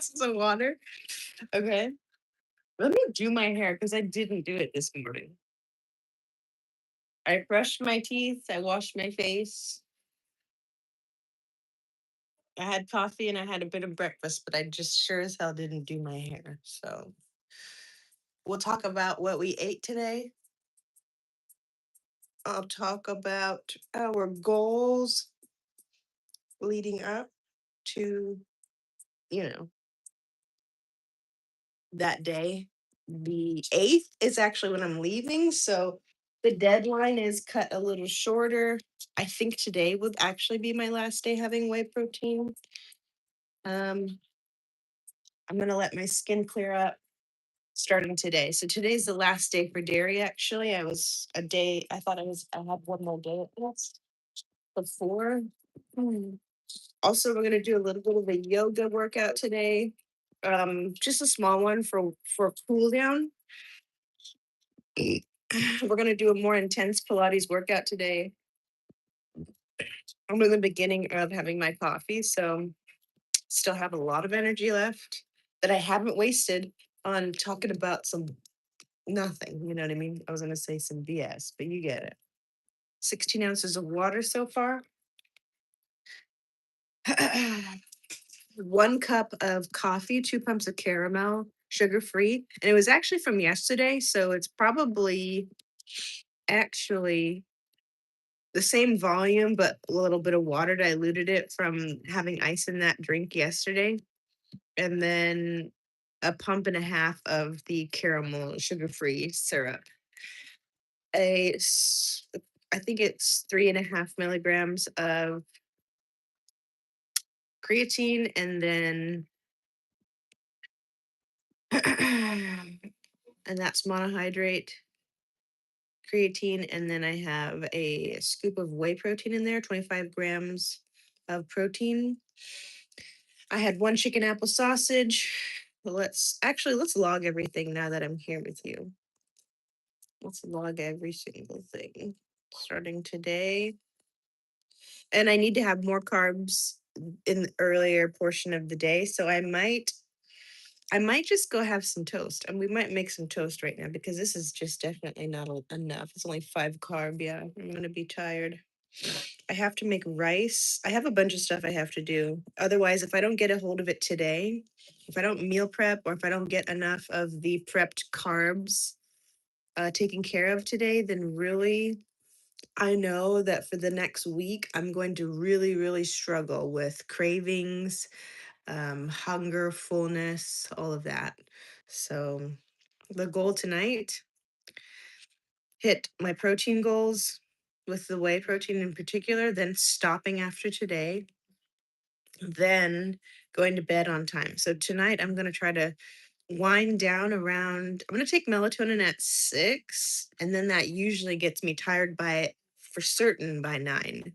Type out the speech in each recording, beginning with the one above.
glasses of water. Okay. Let me do my hair because I didn't do it this morning. I brushed my teeth, I washed my face, I had coffee, and I had a bit of breakfast, but I just sure as hell didn't do my hair. So we'll talk about what we ate today. I'll talk about our goals leading up to, you know, that day. The 8th is actually when I'm leaving. So the deadline is cut a little shorter. I think today would actually be my last day having whey protein. Um, I'm going to let my skin clear up starting today. So today's the last day for dairy, actually. I thought I had one more day at least before. Hmm. Also, we're going to do a little bit of a yoga workout today. Just a small one for cool down. We're going to do a more intense Pilates workout today. I'm in the beginning of having my coffee, so still have a lot of energy left that I haven't wasted on talking about some nothing. You know what I mean? I was going to say some BS, but you get it. 16 ounces of water so far. 1 cup of coffee, 2 pumps of caramel, sugar free. And it was actually from yesterday. So it's probably actually the same volume, but a little bit of water diluted it from having ice in that drink yesterday. And then a pump and a half of the caramel sugar free syrup. A, s- I think it's 3.5 milligrams of creatine, and then and that's monohydrate creatine, and then I have a scoop of whey protein in there, 25 grams of protein. I had 1 chicken apple sausage. Let's log everything now that I'm here with you. Let's log every single thing starting today. And I need to have more carbs in the earlier portion of the day, so I might just go have some toast, and we might make some toast right now because this is just definitely not enough. It's only 5 carb. Yeah, I'm gonna be tired. I have to make rice. I have a bunch of stuff I have to do. Otherwise, if I don't get a hold of it today, if I don't meal prep or if I don't get enough of the prepped carbs taken care of today, then really I know that for the next week, I'm going to really, really struggle with cravings, hunger, fullness, all of that. So the goal tonight, hit my protein goals with the whey protein in particular, then stopping after today, then going to bed on time. So tonight I'm going to try to wind down around, I'm going to take melatonin at 6, and then that usually gets me tired by for certain by 9.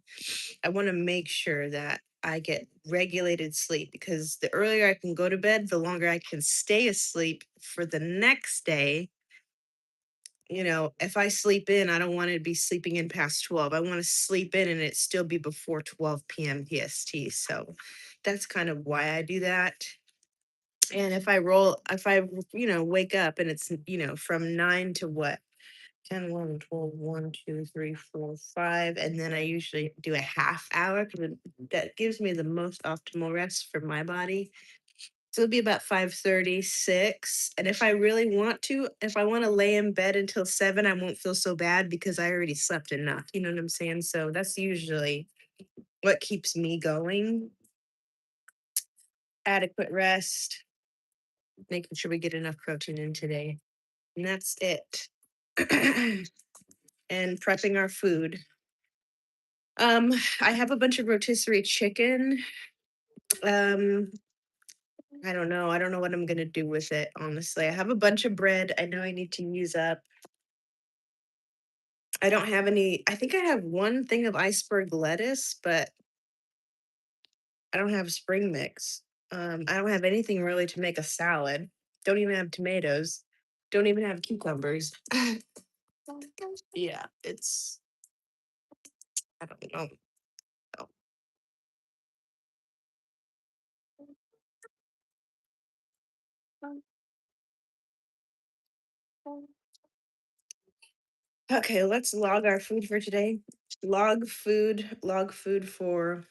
I want to make sure that I get regulated sleep because the earlier I can go to bed, the longer I can stay asleep for the next day. If I sleep in, I don't want to be sleeping in past 12. I want to sleep in and it still be before 12 p.m. PST. So that's kind of why I do that. And if I wake up and it's, from 9 to what? 10, 11, 12, 1, 2, 3, 4, 5. And then I usually do a half hour because that gives me the most optimal rest for my body. So it'll be about 5:36. And if I want to lay in bed until 7, I won't feel so bad because I already slept enough. You know what I'm saying? So that's usually what keeps me going. Adequate rest, making sure we get enough protein in today. And that's it. And prepping our food. I have a bunch of rotisserie chicken. Um, I don't know. I don't know what I'm gonna do with it, honestly. I have a bunch of bread I know I need to use up. I don't have any. I think I have one thing of iceberg lettuce, but I don't have spring mix. I don't have anything really to make a salad. Don't even have tomatoes. Don't even have cucumbers. Yeah, I don't know. Okay, let's log our food for today. Log food for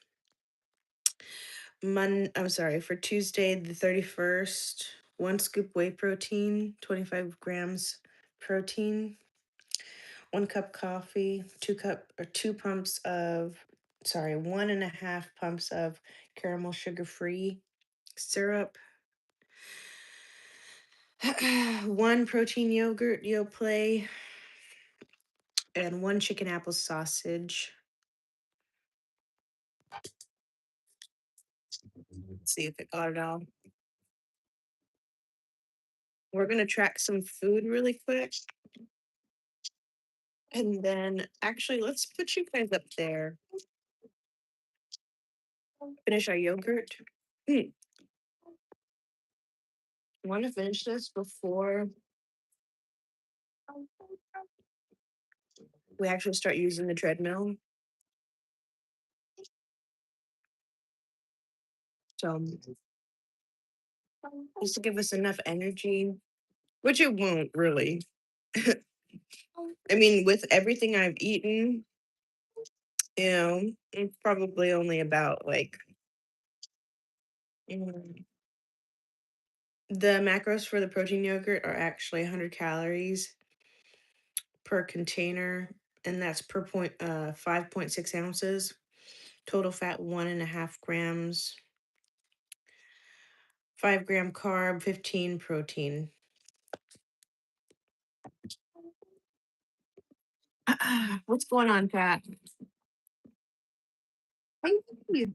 I'm sorry, for Tuesday the 31st. 1 scoop whey protein, 25 grams protein, 1 cup coffee, 2 pumps of, sorry, 1.5 pumps of caramel sugar-free syrup, 1 protein yogurt, Yoplait, and 1 chicken apple sausage. Let's see if it got it all. We're gonna track some food really quick. And then actually let's put you guys up there. Finish our yogurt. Want to finish this before we actually start using the treadmill. So just to give us enough energy, which it won't really. I mean, with everything I've eaten, it's probably only about like mm, the macros for the protein yogurt are actually 100 calories per container, and that's per 5.6 ounces. Total fat 1.5 grams, 5 gram carb, 15 protein. What's going on, Pat? Thank you.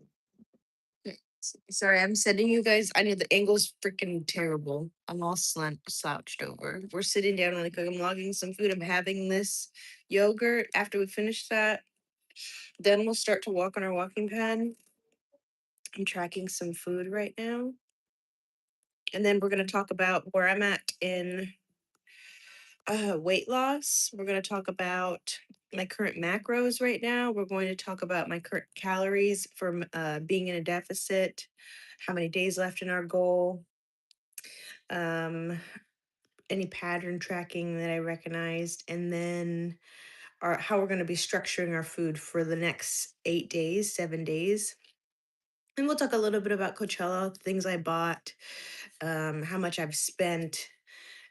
Sorry, I'm sending you guys. I know the angle's freaking terrible. I'm all slouched over. We're sitting down on the cook. I'm logging some food. I'm having this yogurt. After we finish that, then we'll start to walk on our walking pad. I'm tracking some food right now. And then we're going to talk about where I'm at in weight loss. We're going to talk about my current macros right now. We're going to talk about my current calories from being in a deficit, how many days left in our goal, um, any pattern tracking that I recognized, and then how we're going to be structuring our food for the next 8 days, 7 days. And we'll talk a little bit about Coachella, things I bought, how much I've spent,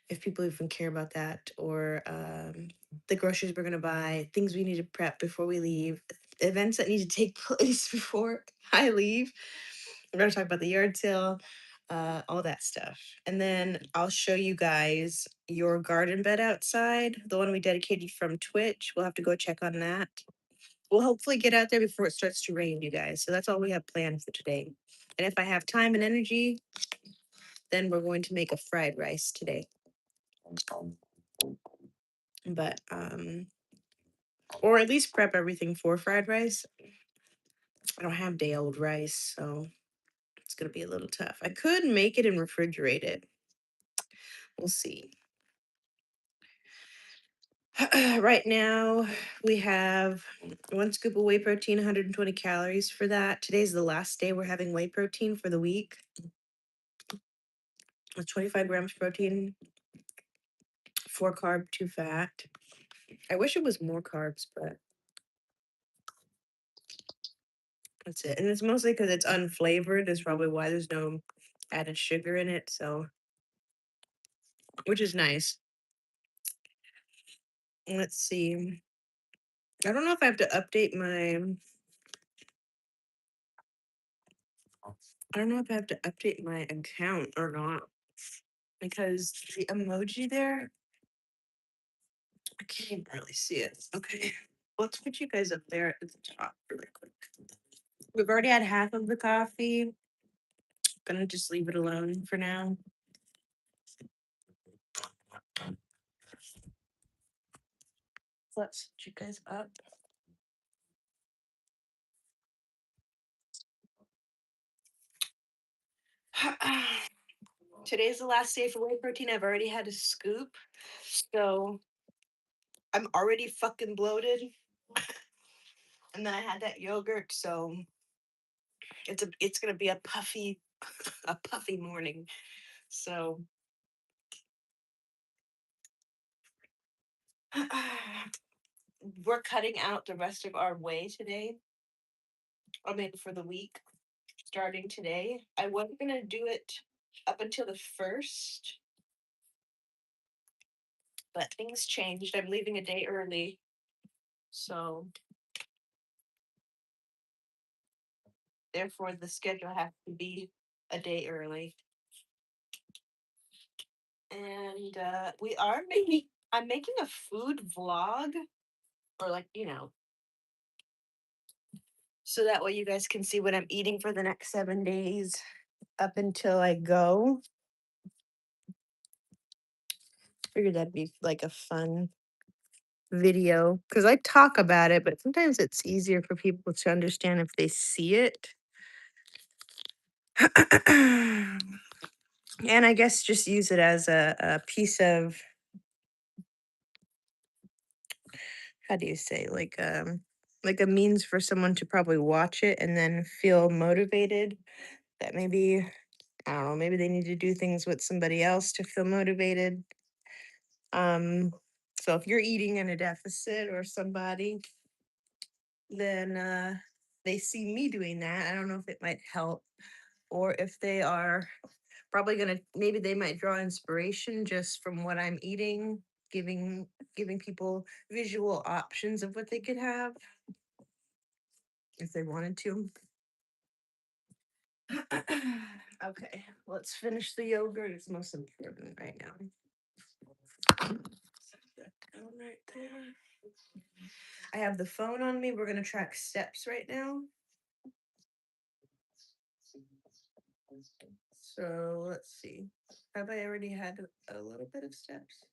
if people even care about that, or the groceries we're going to buy, things we need to prep before we leave, events that need to take place before I leave. We're going to talk about the yard sale, all that stuff. And then I'll show you guys your garden bed outside, the one we dedicated from Twitch. We'll have to go check on that. We'll hopefully get out there before it starts to rain, you guys. So that's all we have planned for today. And if I have time and energy, then we're going to make a fried rice today. But or at least prep everything for fried rice. I don't have day old rice, so it's gonna be a little tough. I could make it and refrigerate it. We'll see. Right now we have 1 scoop of whey protein, 120 calories for that. Today's the last day we're having whey protein for the week. With 25 grams protein, 4 carb, 2 fat. I wish it was more carbs, but that's it. And it's mostly because it's unflavored. Is probably why there's no added sugar in it. So, which is nice. Let's see. I don't know if I have to update my. I don't know if I have to update my account or not because the emoji there, I can't even really see it. Okay, let's put you guys up there at the top really quick. We've already had half of the coffee. Gonna just leave it alone for now. Let's put you guys up. Today's the last day for whey protein. I've already had a scoop, so I'm already fucking bloated. And then I had that yogurt, so it's gonna be a puffy a puffy morning. So We're cutting out the rest of our whey today. I mean, for the week starting today. I wasn't gonna do it up until the first, but things changed. I'm leaving a day early, so therefore the schedule has to be a day early. And we are making. I'm making a food vlog, or like so that way you guys can see what I'm eating for the next 7 days up until I go. Figured that'd be like a fun video because I talk about it, but sometimes it's easier for people to understand if they see it. And I guess just use it as a piece of, how do you say, like a means for someone to probably watch it and then feel motivated that maybe, I don't know, maybe they need to do things with somebody else to feel motivated. Um, so if you're eating in a deficit or somebody, then they see me doing that. I don't know if it might help or if they are probably gonna, maybe they might draw inspiration just from what I'm eating, giving giving people visual options of what they could have if they wanted to. Okay, let's finish the yogurt. It's most important right now. Set that down right there. I have the phone on me. We're gonna track steps right now. So let's see. Have I already had a little bit of steps?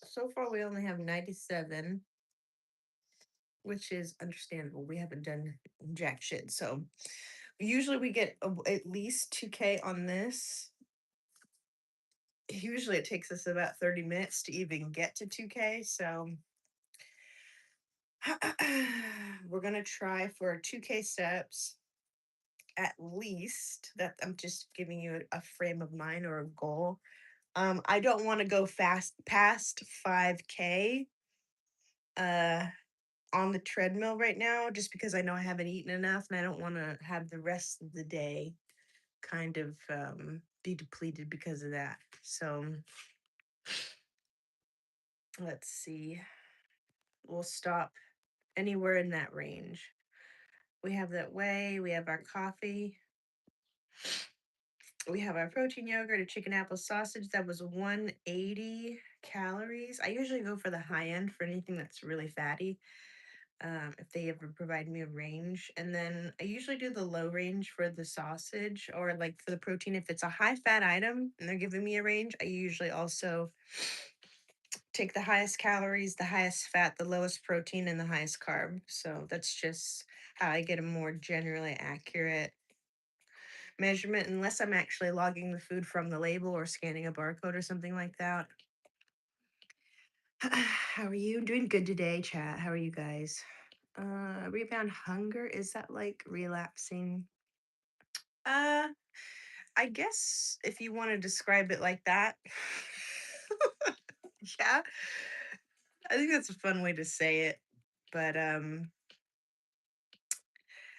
So far, we only have 97, which is understandable. We haven't done jack shit. So usually we get at least 2K on this. Usually it takes us about 30 minutes to even get to 2K. So we're going to try for 2K steps at least. That I'm just giving you a frame of mind or a goal. I don't want to go fast past 5K uh on the treadmill right now just because I know I haven't eaten enough and I don't want to have the rest of the day kind of be depleted because of that. So let's see. We'll stop anywhere in that range. We have that whey, we have our coffee, we have our protein yogurt, a chicken apple sausage that was 180 calories. I usually go for the high end for anything that's really fatty. If they ever provide me a range. And then I usually do the low range for the sausage or like for the protein. If it's a high fat item and they're giving me a range, I usually also take the highest calories, the highest fat, the lowest protein, and the highest carb. So that's just how I get a more generally accurate measurement, unless I'm actually logging the food from the label or scanning a barcode or something like that. How are you? Doing good today, chat. How are you guys? Rebound hunger, is that like relapsing? Uh, I guess if you want to describe it like that. Yeah. I think that's a fun way to say it. But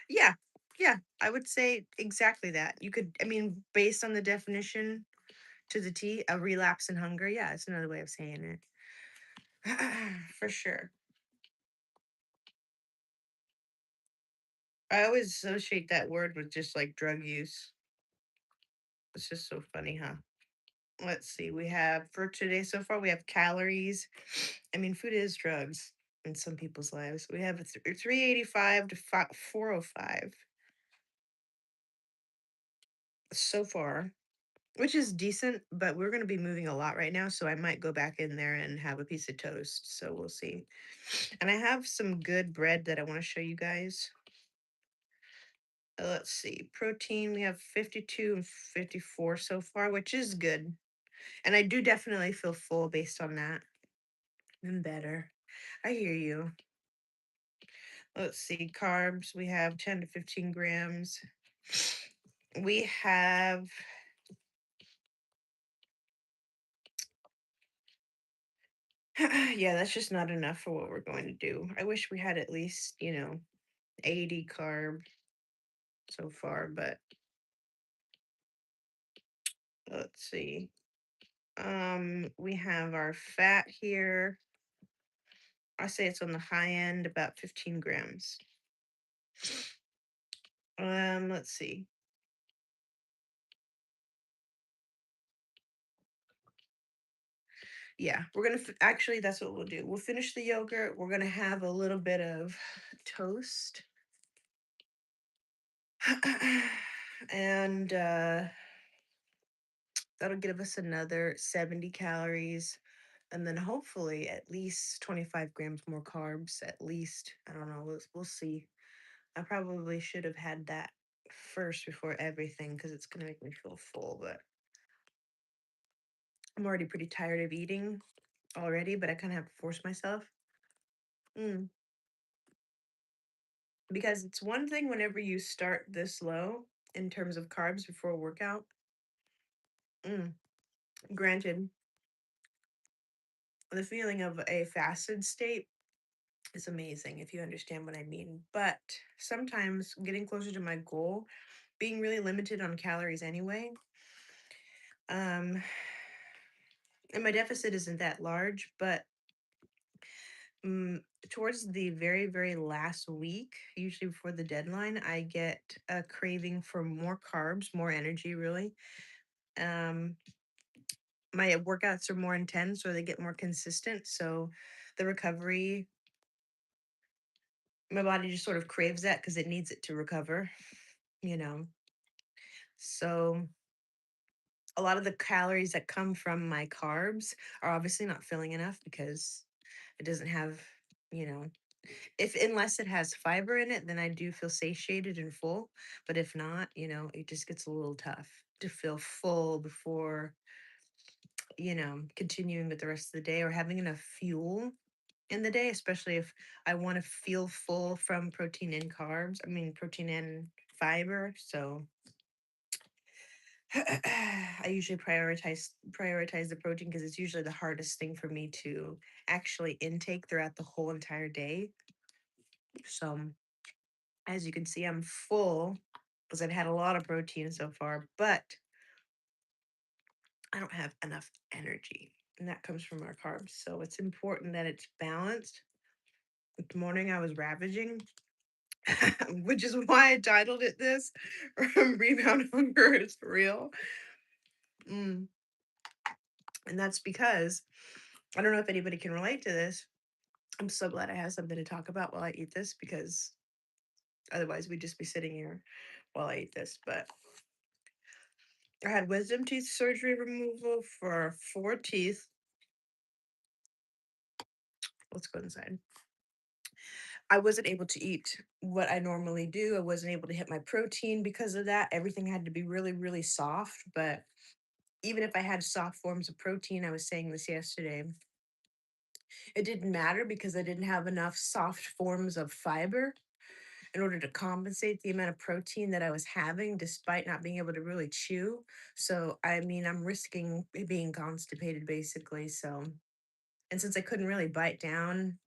yeah. Yeah, I would say exactly that. You could, I mean, based on the definition to the T, a relapse in hunger. Yeah, it's another way of saying it. For sure. I always associate that word with just like drug use. It's just so funny, huh? Let's see. We have for today so far, we have calories. I mean, food is drugs in some people's lives. We have 385 to 405 so far, which is decent, but we're going to be moving a lot right now. So I might go back in there and have a piece of toast. So we'll see. And I have some good bread that I want to show you guys. Let's see. Protein, we have 52 and 54 so far, which is good. And I do definitely feel full based on that. And better. I hear you. Let's see. Carbs, we have 10 to 15 grams. We have Yeah, that's just not enough for what we're going to do. I wish we had at least, 80 carb so far, but let's see. We have our fat here. I say it's on the high end, about 15 grams. Let's see. Yeah, we're gonna actually that's what we'll do. We'll finish the yogurt. We're gonna have a little bit of toast, and that'll give us another 70 calories, and then hopefully at least 25 grams more carbs. At least I don't know. We'll see. I probably should have had that first before everything because it's gonna make me feel full, but I'm already pretty tired of eating already, but I kind of have to force myself. Mm. Because it's one thing whenever you start this low in terms of carbs before a workout. Mm. Granted, the feeling of a fasted state is amazing if you understand what I mean. But sometimes getting closer to my goal, being really limited on calories anyway, um, and my deficit isn't that large, but Mm, towards the very, very last week, usually before the deadline, I get a craving for more carbs, more energy, really. Um, my workouts are more intense or they get more consistent. So the recovery, my body just sort of craves that because it needs it to recover, you know. So a lot of the calories that come from my carbs are obviously not filling enough because it doesn't have, you know, if unless it has fiber in it, then I do feel satiated and full. But if not, it just gets a little tough to feel full before, continuing with the rest of the day or having enough fuel in the day, especially if I want to feel full from protein and carbs. I mean, protein and fiber. So I usually prioritize the protein because it's usually the hardest thing for me to actually intake throughout the whole entire day. So as you can see, I'm full because I've had a lot of protein so far, but I don't have enough energy. And that comes from our carbs. So it's important that it's balanced. This morning I was ravaging, which is why I titled it this. Rebound hunger is real. Mm. And that's because I don't know if anybody can relate to this. I'm so glad I have something to talk about while I eat this because otherwise we'd just be sitting here while I eat this. But I had wisdom teeth surgery removal for 4 teeth. Let's go inside. I wasn't able to eat what I normally do. I wasn't able to hit my protein because of that. Everything had to be really, really soft. But even if I had soft forms of protein, I was saying this yesterday, it didn't matter because I didn't have enough soft forms of fiber in order to compensate the amount of protein that I was having, despite not being able to really chew. So, I mean, I'm risking being constipated basically. So, and since I couldn't really bite down,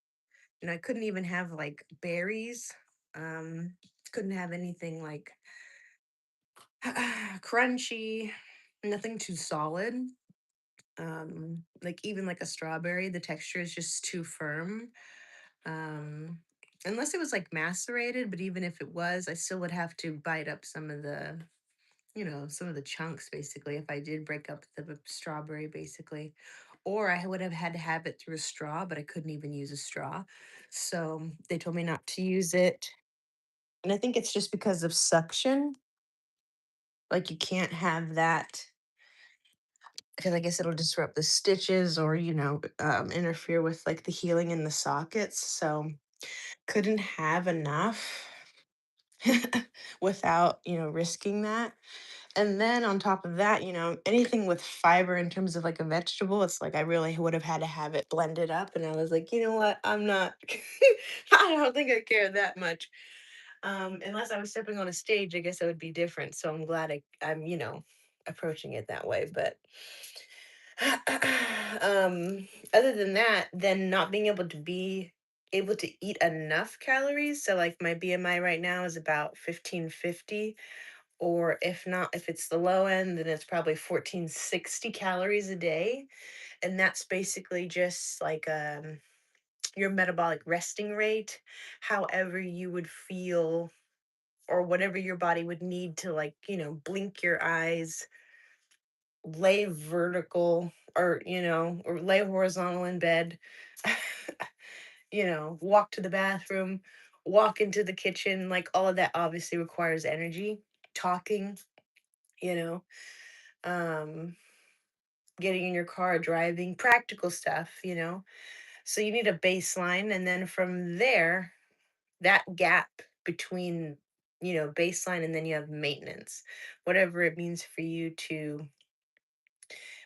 I couldn't even have like berries. Um, couldn't have anything like crunchy, nothing too solid. Like even like a strawberry, the texture is just too firm. Um, unless it was like macerated, but even if it was, I still would have to bite up some of the chunks basically if I did break up the strawberry basically. Or I would have had to have it through a straw, but I couldn't even use a straw. So they told me not to use it. And I think it's just because of suction. Like you can't have that because I guess it'll disrupt the stitches or, interfere with like the healing in the sockets. So couldn't have enough without, risking that. And then on top of that, anything with fiber in terms of like a vegetable, it's like I really would have had to have it blended up. And I was like, you know what? I'm not, I don't think I care that much. Unless I was stepping on a stage, I guess it would be different. So I'm glad I'm, approaching it that way. But Other than that, then not being able to eat enough calories. So like my BMI right now is about 1550, or if not, if it's the low end, then it's probably 1460 calories a day. And that's basically just like your metabolic resting rate, however you would feel or whatever your body would need to, like, blink your eyes, lay vertical, or or lay horizontal in bed, walk to the bathroom, walk into the kitchen, like all of that obviously requires energy. Talking, you know, um, getting in your car, driving, practical stuff, So you need a baseline, and then from there, that gap between, baseline and then you have maintenance, whatever it means for you to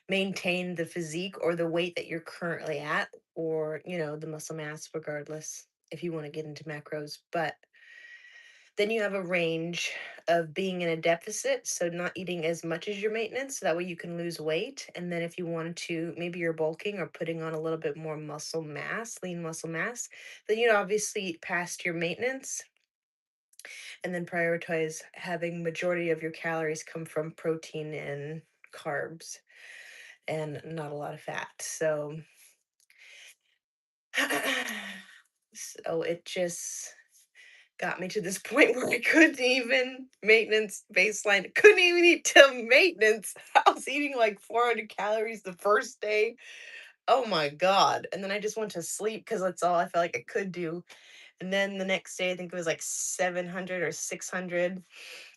maintain the physique or the weight that you're currently at, or the muscle mass, regardless if you want to get into macros. But then you have a range of being in a deficit, so not eating as much as your maintenance, so that way you can lose weight. And then if you want to, maybe you're bulking or putting on a little bit more muscle mass, lean muscle mass, then you'd obviously eat past your maintenance, and then prioritize having majority of your calories come from protein and carbs, and not a lot of fat. So so it just got me to this point where I couldn't even maintenance baseline. Couldn't even eat till maintenance. I was eating like 400 calories the first day. Oh my god! And then I just went to sleep because that's all I felt like I could do. And then the next day, I think it was like 700 or 600.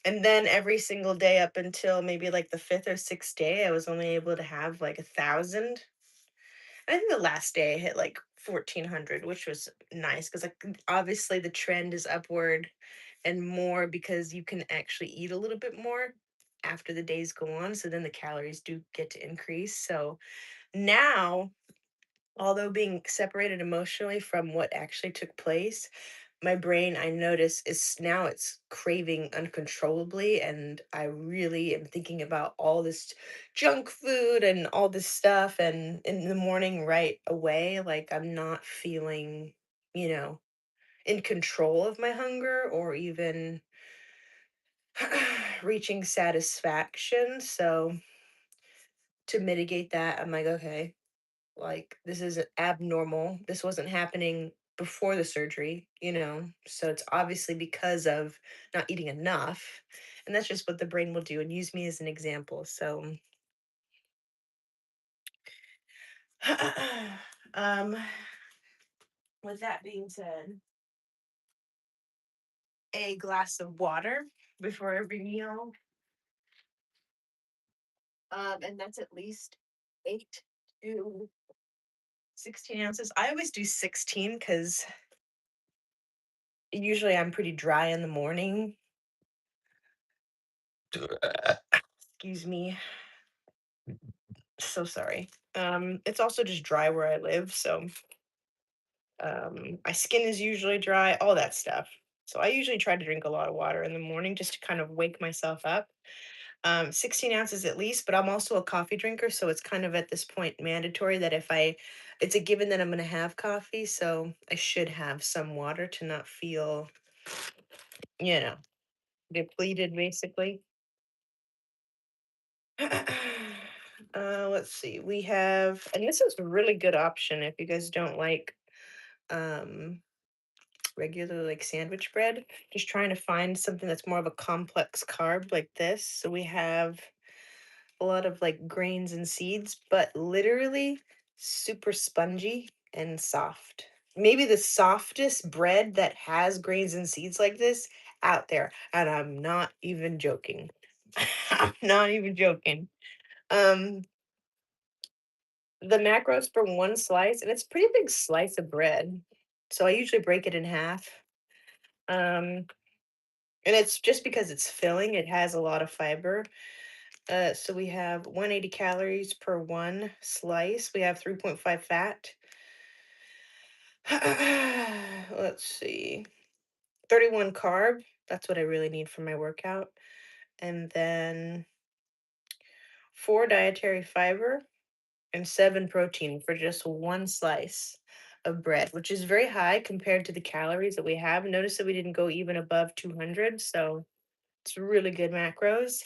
And then every single day up until maybe like the fifth or sixth day, I was only able to have like 1,000. I think the last day I hit like 1,400, which was nice because like obviously the trend is upward and more because you can actually eat a little bit more after the days go on. So then the calories do get to increase. So now, although being separated emotionally from what actually took place, my brain, I notice, is now it's craving uncontrollably, and I really am thinking about all this junk food and all this stuff, and in the morning right away, like I'm not feeling, you know, in control of my hunger or even reaching satisfaction. So to mitigate that, I'm like, okay, like this is abnormal. This wasn't happening before the surgery, So it's obviously because of not eating enough. And that's just what the brain will do, and use me as an example. So um with that being said, a glass of water before every meal. And that's at least 8 to 16 ounces. I always do 16 because usually I'm pretty dry in the morning. Excuse me. So sorry. It's also just dry where I live, so my skin is usually dry, all that stuff. So I usually try to drink a lot of water in the morning just to kind of wake myself up. 16 ounces at least, but I'm also a coffee drinker, so it's kind of at this point mandatory that it's a given that I'm going to have coffee, so I should have some water to not feel, you know, depleted, basically. Let's see. We have, and this is a really good option if you guys don't like um regular like sandwich bread. Just trying to find something that's more of a complex carb like this. So we have a lot of like grains and seeds, but literally super spongy and soft. Maybe the softest bread that has grains and seeds like this out there. And I'm not even joking. I'm not even joking. Um, the macros for one slice, and it's a pretty big slice of bread. So I usually break it in half. Um, and it's just because it's filling, it has a lot of fiber. So we have 180 calories per one slice. We have 3.5 fat. Let's see. 31 carb. That's what I really need for my workout. And then 4 dietary fiber and 7 protein for just one slice of bread, which is very high compared to the calories that we have. Notice that we didn't go even above 200, so it's really good macros.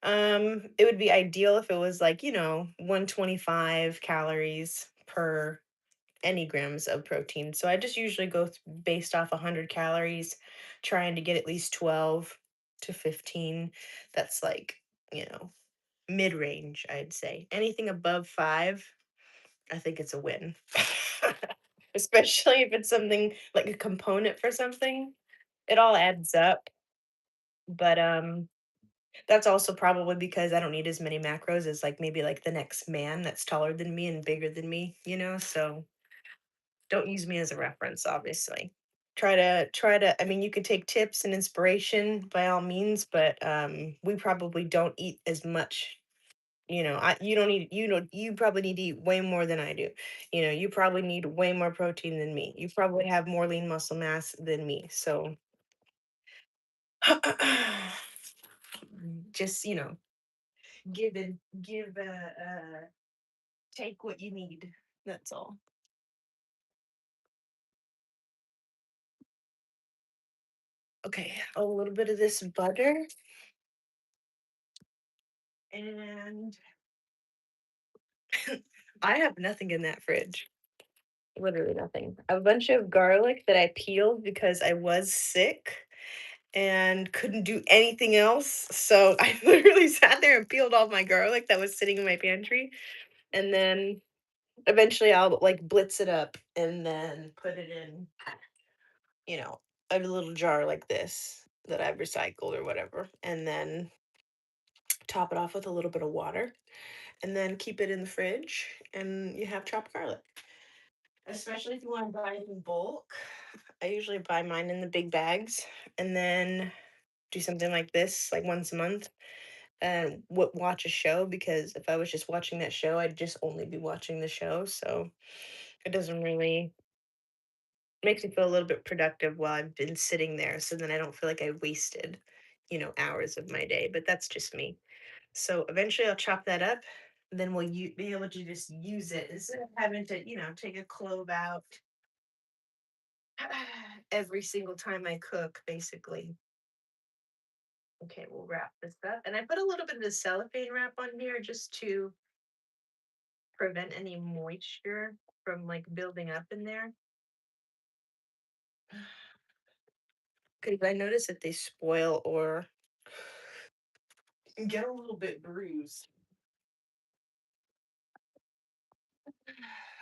It would be ideal if it was like, 125 calories per any grams of protein. So I just usually go based off 100 calories, trying to get at least 12 to 15. That's like, you know, mid range, I'd say. Anything above 5, I think it's a win. Especially if it's something like a component for something, it all adds up. But that's also probably because I don't need as many macros as like maybe like the next man that's taller than me and bigger than me. So don't use me as a reference, obviously. Try to I mean, you could take tips and inspiration by all means, but we probably don't eat as much. You don't need you probably need to eat way more than I do. You probably need way more protein than me. You probably have more lean muscle mass than me. So just, give take what you need. That's all. Okay, a little bit of this butter and I have nothing in that fridge. Literally nothing. A bunch of garlic that I peeled because I was sick and couldn't do anything else. So I literally sat there and peeled all my garlic that was sitting in my pantry. And then eventually I'll like blitz it up and then put it in, you know, a little jar like this that I've recycled or whatever. And then top it off with a little bit of water and then keep it in the fridge and you have chopped garlic. Especially if you want to buy it in bulk. I usually buy mine in the big bags and then do something like this like once a month and watch a show because if I was just watching that show, I'd just only be watching the show. So it doesn't really makes me feel a little bit productive while I've been sitting there. So then I don't feel like I wasted, hours of my day. But that's just me. So eventually I'll chop that up. Then we'll be able to just use it instead of having to, take a clove out every single time I cook, basically. Okay, we'll wrap this up. And I put a little bit of the cellophane wrap on here just to prevent any moisture from like building up in there. Because I notice that they spoil or get a little bit bruised.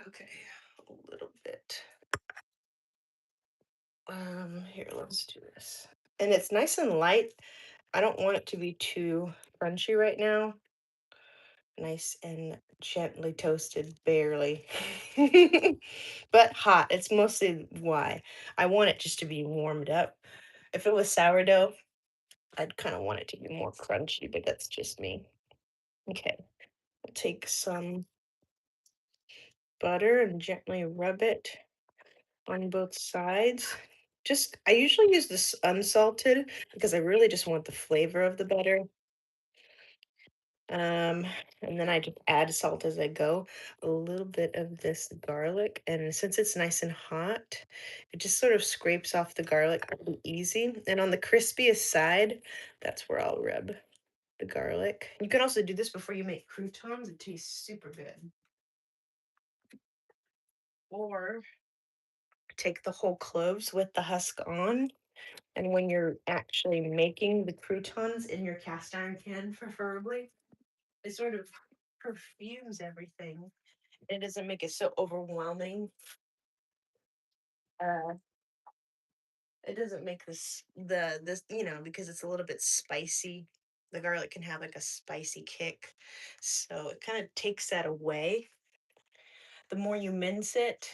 Okay, a little bit. Here, let's do this. And it's nice and light. I don't want it to be too crunchy right now. Nice and gently toasted, barely. But hot. It's mostly why. I want it just to be warmed up. If it was sourdough, I'd kind of want it to be more crunchy, but that's just me. Okay. I'll take some butter and gently rub it on both sides. I usually use this unsalted because I really just want the flavor of the butter. Um, and then I just add salt as I go. A little bit of this garlic, and since it's nice and hot, it just sort of scrapes off the garlic really easy. And on the crispiest side, that's where I'll rub the garlic. You can also do this before you make croutons. It tastes super good. Or take the whole cloves with the husk on. And when you're actually making the croutons in your cast iron pan, preferably, it sort of perfumes everything. It doesn't make it so overwhelming. Uh, it doesn't make this because it's a little bit spicy. The garlic can have like a spicy kick, so it kind of takes that away. The more you mince it,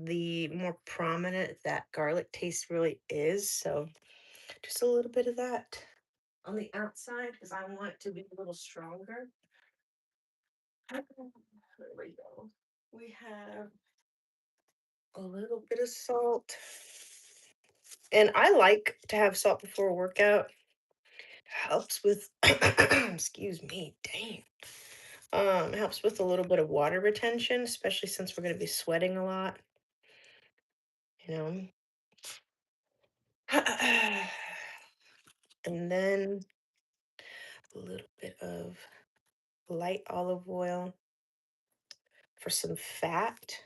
the more prominent that garlic taste really is. So just a little bit of that on the outside because I want it to be a little stronger. There we go. We have a little bit of salt. And I like to have salt before a workout. Helps with, excuse me, dang. It helps with a little bit of water retention, especially since we're going to be sweating a lot, you know. And then a little bit of light olive oil for some fat,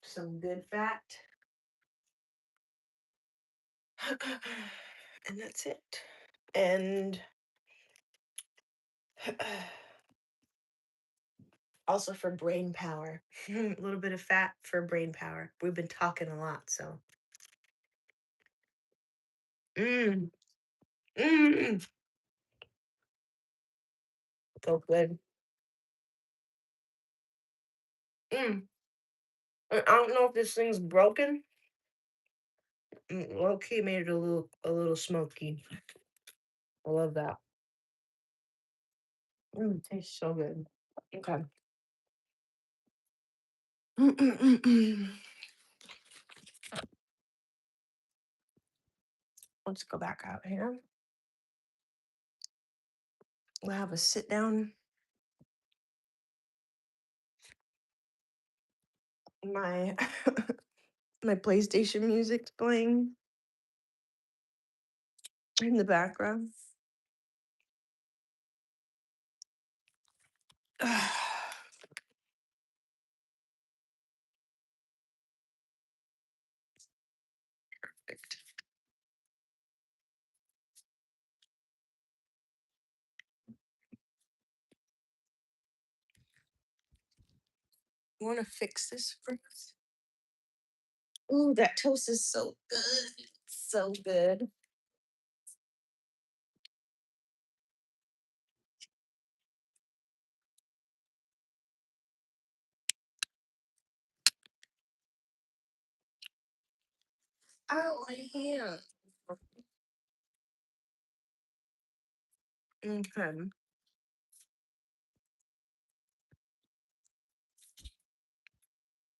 some good fat. And that's it. And also for brain power, a little bit of fat for brain power. We've been talking a lot, so. Mm, mm, so good. Mm. I don't know if this thing's broken. Low key made it a little smoky. I love that. Tastes so good. Okay. Let's go back out here. We'll have a sit down. My my PlayStation music's playing in the background. Perfect. You want to fix this first? Ooh, that toast is so good. So good. Oh, yeah. Okay.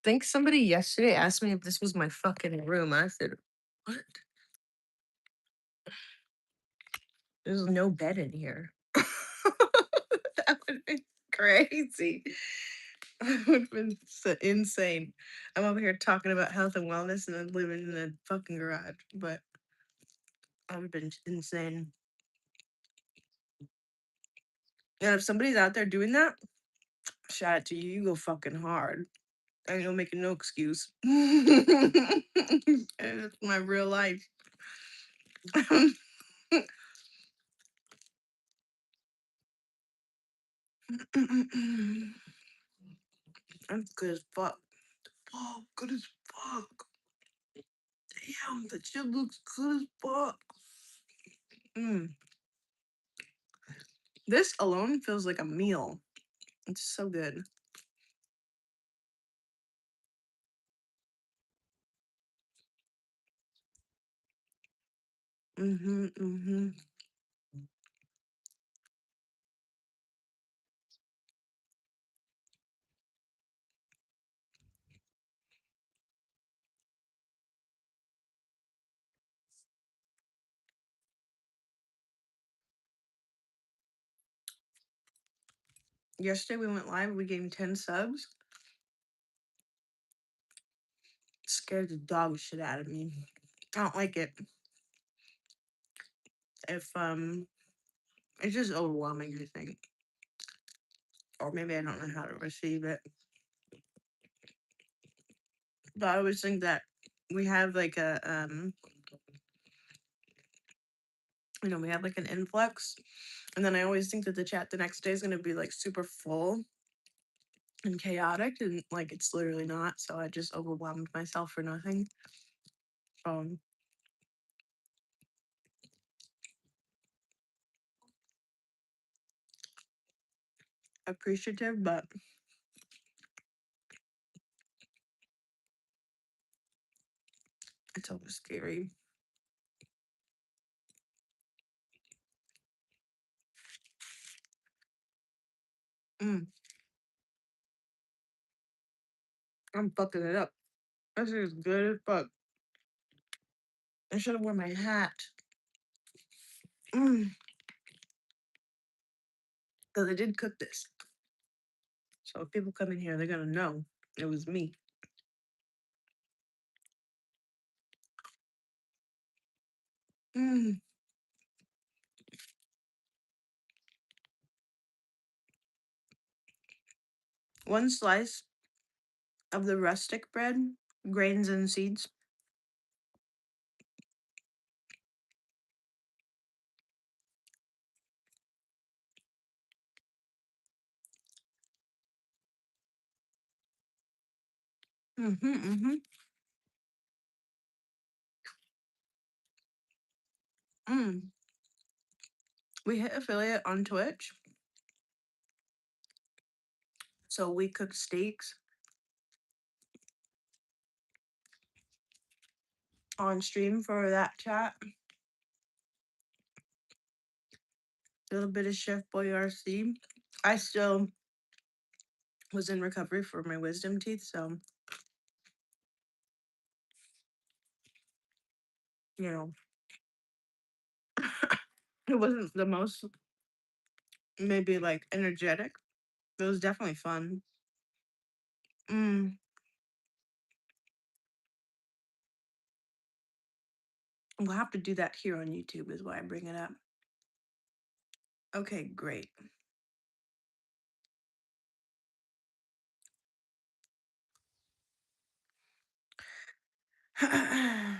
Think somebody yesterday asked me if this was my fucking room. I said, what? There's no bed in here. That would have been crazy. That would have been so insane. I'm over here talking about health and wellness and then living in a fucking garage, but that would have been insane. And if somebody's out there doing that, shout out to you. You go fucking hard. I ain't gonna make no excuse. It's my real life. I'm good as fuck. Oh, good as fuck. Damn, that shit looks good as fuck. Mm. This alone feels like a meal. It's so good. Mm-hmm, mm-hmm. Yesterday we went live. We gave 10 subs. Scared the dog shit out of me. I don't like it. If it's just overwhelming, I think. Or maybe I don't know how to receive it. But I always think that we have like a we have like an influx. And then I always think that the chat the next day is gonna be like super full and chaotic and like it's literally not. So I just overwhelmed myself for nothing. Um Appreciative, but it's always scary. Mm, I'm fucking it up. This is good as fuck. I should have worn my hat. Mm, Because I did cook this. So if people come in here, they're gonna know it was me. Mm. One slice of the rustic bread, grains and seeds. Mm-hmm, mm-hmm. Mm. We hit affiliate on Twitch. So we cook steaks on stream for that chat. A little bit of Chef Boyardee. I still was in recovery for my wisdom teeth, so you know, it wasn't the most maybe like energetic. It was definitely fun. Mm. We'll have to do that here on YouTube, is why I bring it up. Okay, great.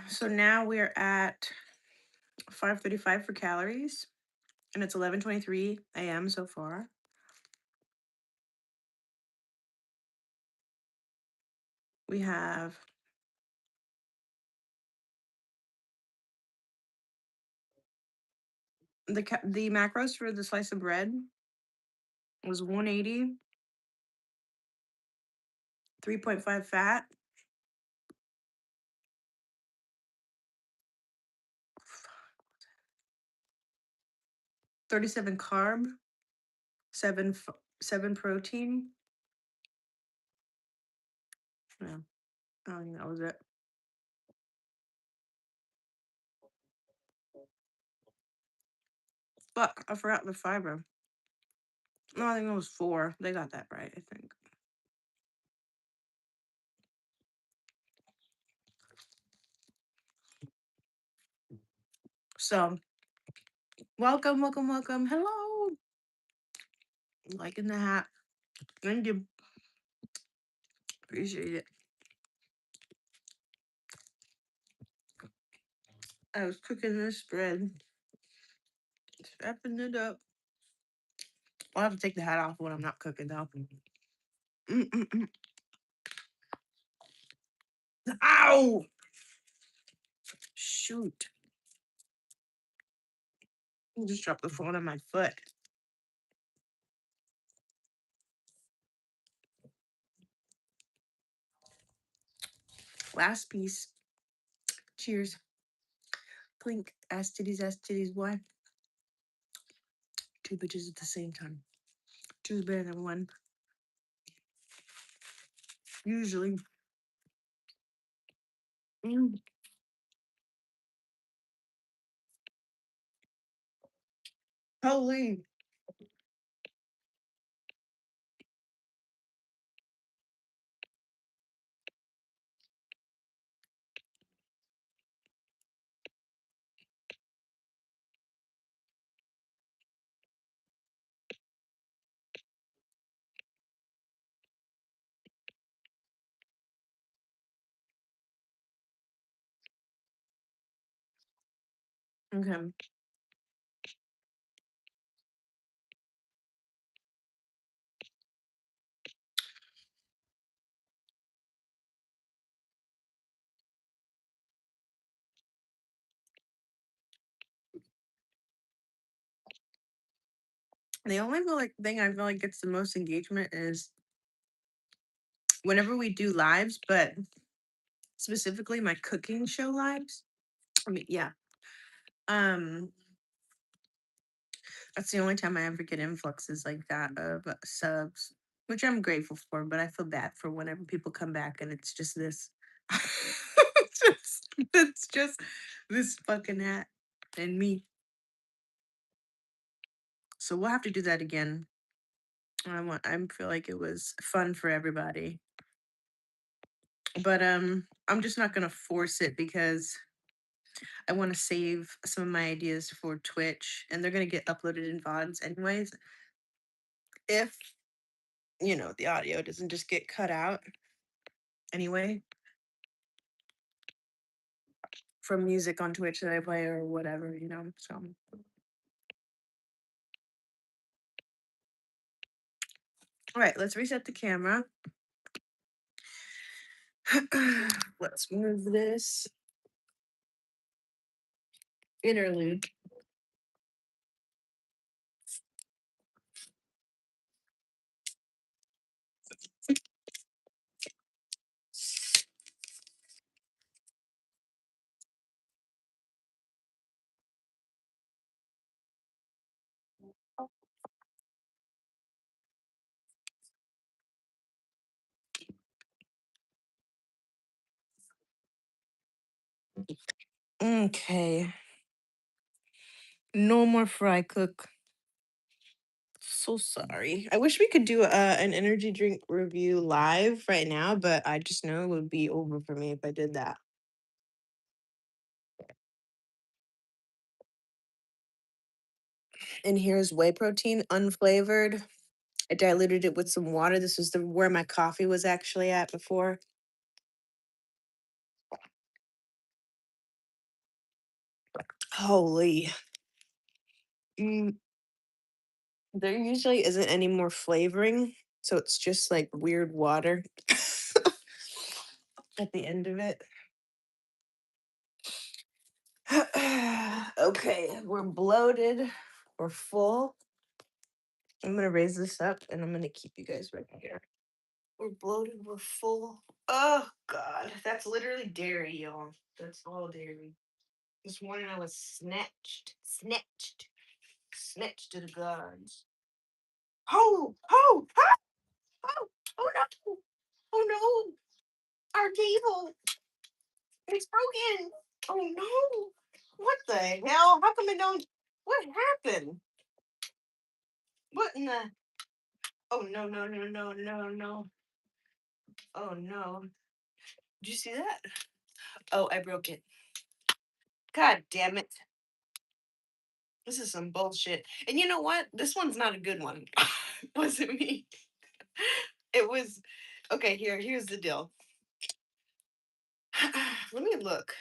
So now we're at 5:35 for calories, and it's 11:23 a.m. so far. We have the macros for the slice of bread was 180, 3.5 fat, 37 carb, 7 protein. Yeah, I don't think that was it. Fuck, I forgot the fiber. No, I think it was 4. They got that right, I think. So, welcome, welcome, welcome. Hello. Liking the hat. Thank you. Appreciate it. I was cooking this bread, wrapping it up. I'll have to take the hat off when I'm not cooking, though. Mm-mm-mm. Ow! Shoot. I just dropped the phone on my foot. Last piece. Cheers. Clink. Ass titties, boy. 2 bitches at the same time. 2 is better than 1. Usually. Mm. Holy. Okay. The only thing I feel like gets the most engagement is whenever we do lives, but specifically my cooking show lives. I mean, yeah. Um, that's the only time I ever get influxes like that of subs, which I'm grateful for, but I feel bad for whenever people come back and it's just this. It's just this fucking hat and me. So we'll have to do that again. I feel like it was fun for everybody. But I'm just not gonna force it because I want to save some of my ideas for Twitch, and they're gonna get uploaded in VODs anyways. If the audio doesn't just get cut out anyway from music on Twitch that I play or whatever. So, all right, let's reset the camera. Let's move this interlude. Okay, no more fry cook. So sorry. I wish we could do an energy drink review live right now, but I just know it would be over for me if I did that. And here's whey protein, unflavored. I diluted it with some water. This was the where my coffee was actually at before. Holy. Mm, there usually isn't any more flavoring, so it's just like weird water at the end of it. Okay, we're bloated. We're full. I'm gonna raise this up and I'm gonna keep you guys right here. We're bloated, we're full. Oh god, that's literally dairy, y'all. That's all dairy. This morning I was snatched to the gods. Oh, oh, oh, oh, oh no, oh no, our table, it's broken. Oh no, what the hell? How come it don't? What happened? What in the? Oh no, no, no, no, no, no. Oh no. Did you see that? Oh, I broke it. God damn it. This is some bullshit. And you know what? This one's not a good one. Wasn't me. It was okay, here's the deal. Let me look.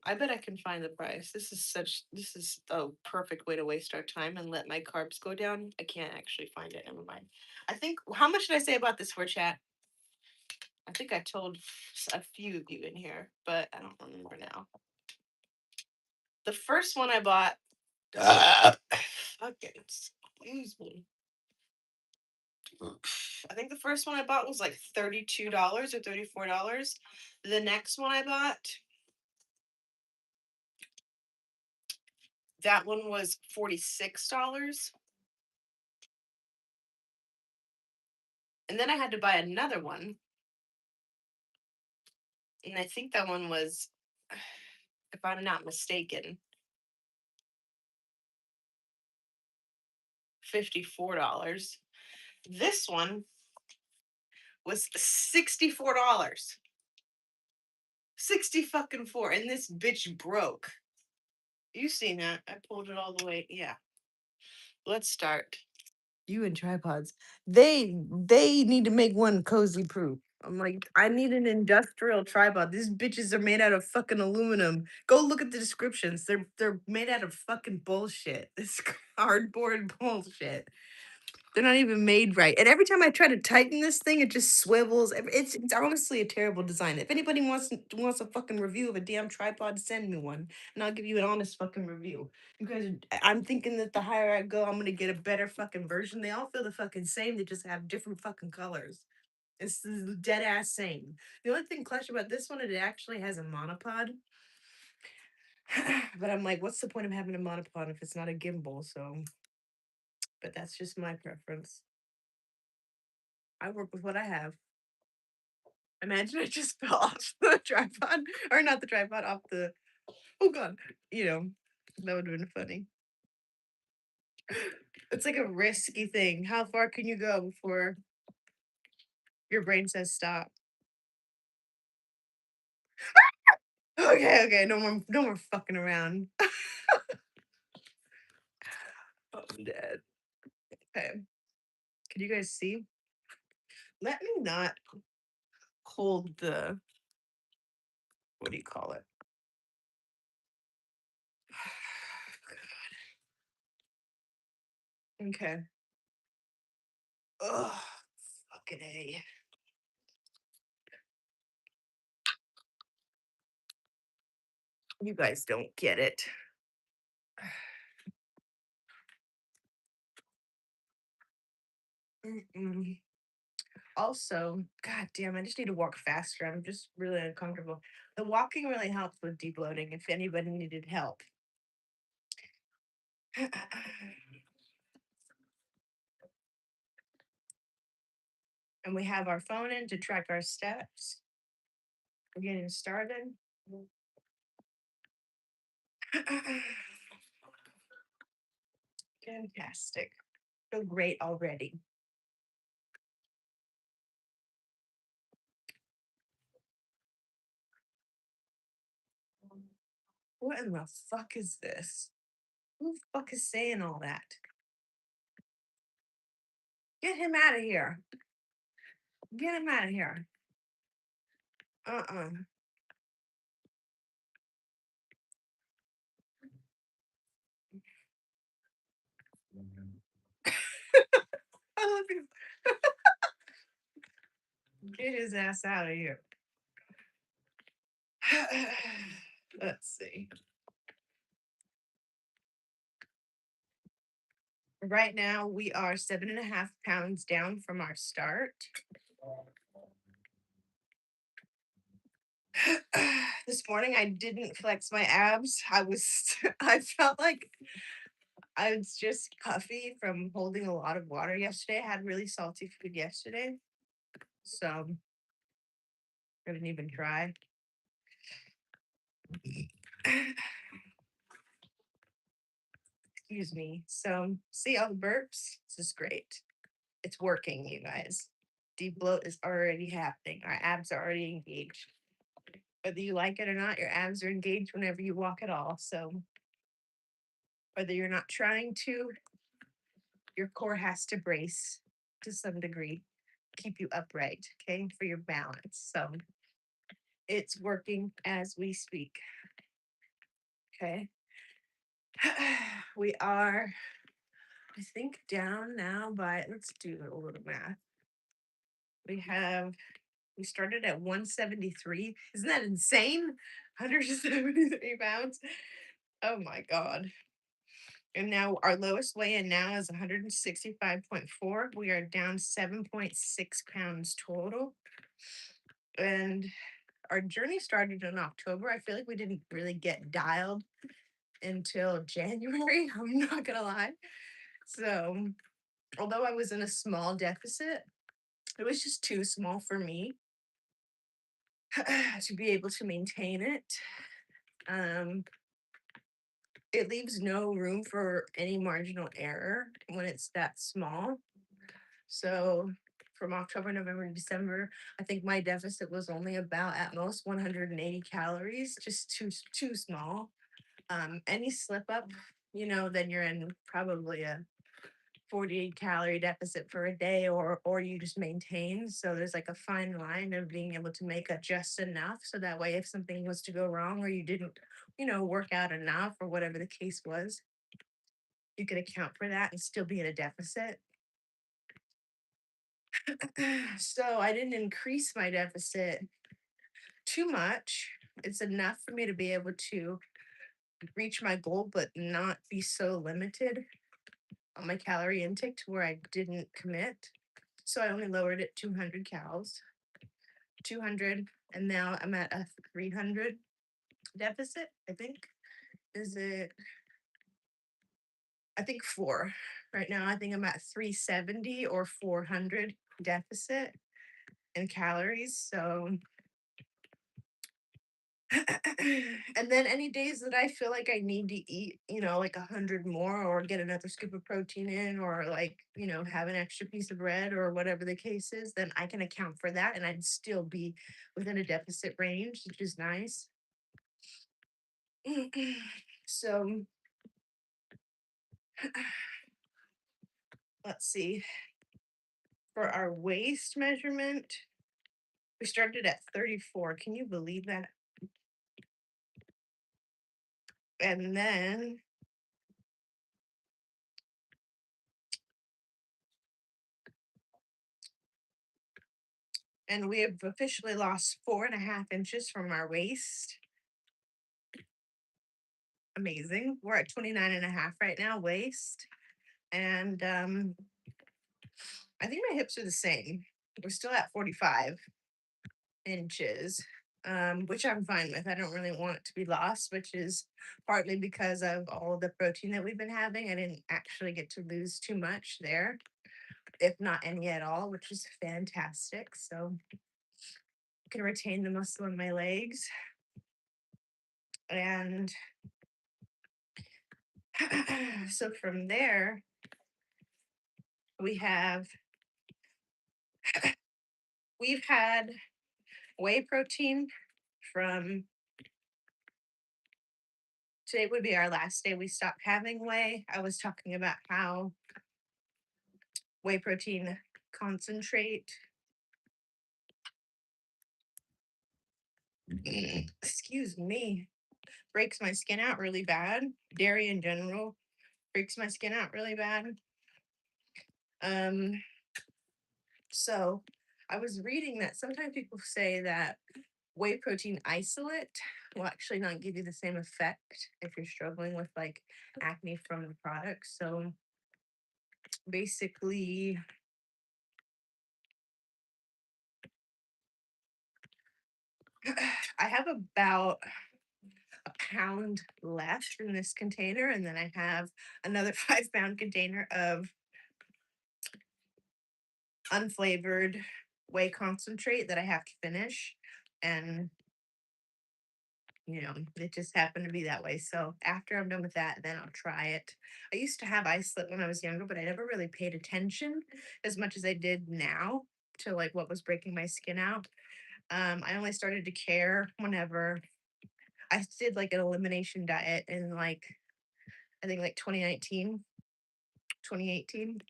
I bet I can find the price. This is a perfect way to waste our time and let my carbs go down. I can't actually find it. Never mind. I think how much did I say about this for chat? I think I told a few of you in here, but I don't remember now. The first one I bought. Fucking excuse me. I think the first one I bought was like $32 or $34. The next one I bought, that one was $46. And then I had to buy another one. And I think that one was, if I'm not mistaken, $54. This one was $64. 60 fucking four. And this bitch broke. You seen that. I pulled it all the way. Yeah. Let's start. You and tripods. They need to make one cozy proof. I'm like, I need an industrial tripod. These bitches are made out of fucking aluminum. Go look at the descriptions. They're made out of fucking bullshit. This cardboard bullshit. They're not even made right. And every time I try to tighten this thing, it just swivels. It's honestly a terrible design. If anybody wants a fucking review of a damn tripod, send me one, and I'll give you an honest fucking review. You guys, I'm thinking that the higher I go, I'm gonna get a better fucking version. They all feel the fucking same. They just have different fucking colors. It's the dead ass same. The only thing clutch about this one is it actually has a monopod. But I'm like, what's the point of having a monopod if it's not a gimbal? So, but that's just my preference. I work with what I have. Imagine I just fell off the tripod, or not the tripod, off the. Oh god, that would have been funny. It's like a risky thing. How far can you go before your brain says stop? Okay, okay, no more fucking around. Oh, I'm dead. Okay. Can you guys see? Let me not hold the, what do you call it? Okay. Ugh, fucking A. You guys don't get it. Mm-mm. Also, god damn, I just need to walk faster. I'm just really uncomfortable. The walking really helps with deep loading if anybody needed help. And we have our phone in to track our steps. We're getting started. Fantastic. Feel great already. What in the fuck is this? Who the fuck is saying all that? Get him out of here. Get him out of here. Uh-uh. I love you. Get his ass out of here. Let's see. Right now, we are 7.5 pounds down from our start. This morning, I didn't flex my abs. I felt like I was just puffy from holding a lot of water yesterday. I had really salty food yesterday. So I didn't even try. Excuse me. So, see all the burps? This is great. It's working, you guys. Deep bloat is already happening. Our abs are already engaged. Whether you like it or not, your abs are engaged whenever you walk at all. So, whether you're not trying to, your core has to brace to some degree, keep you upright, okay, for your balance. So, it's working as we speak. Okay. We are, I think, down now by, let's do a little math. We started at 173. Isn't that insane? 173 pounds. Oh my God. And now our lowest weigh in now is 165.4. We are down 7.6 pounds total. And our journey started in October. I feel like we didn't really get dialed until January. I'm not going to lie. So, although I was in a small deficit, it was just too small for me to be able to maintain it. Um, it leaves no room for any marginal error when it's that small. So from October, November, December, I think my deficit was only about at most 180 calories, just too small. Any slip up, then you're in probably a 48 calorie deficit for a day, or you just maintain. So there's like a fine line of being able to make it just enough so that way if something was to go wrong or you didn't work out enough or whatever the case was, you could account for that and still be in a deficit. So I didn't increase my deficit too much. It's enough for me to be able to reach my goal but not be so limited on my calorie intake to where I didn't commit. So I only lowered it 200 calories, 200, and now I'm at a 300 deficit, I think. Is it? I think four. Right now, I think I'm at 370 or 400 deficit in calories. So And then any days that I feel like I need to eat, like 100 more or get another scoop of protein in or like, have an extra piece of bread or whatever the case is, then I can account for that and I'd still be within a deficit range, which is nice. So let's see. For our waist measurement, we started at 34. Can you believe that? And then we have officially lost 4.5 inches from our waist. Amazing. We're at 29 and a half right now, waist. And I think my hips are the same. We're still at 45 inches, which I'm fine with. I don't really want it to be lost, which is partly because of all of the protein that we've been having. I didn't actually get to lose too much there, if not any at all, which is fantastic. So I can retain the muscle in my legs. And so from there, we have we've had whey protein from today would be our last day we stopped having whey. I was talking about how whey protein concentrate, excuse me, breaks my skin out really bad. Dairy in general breaks my skin out really bad. Um, so I was reading that sometimes people say that whey protein isolate will actually not give you the same effect if you're struggling with like acne from the product. So basically, I have about a pound left in this container, and then I have another 5 pound container of unflavored whey concentrate that I have to finish. And it just happened to be that way. So after I'm done with that, then I'll try it. I used to have isolate when I was younger, but I never really paid attention as much as I did now to like what was breaking my skin out. I only started to care whenever I did like an elimination diet in like I think like 2019, 2018.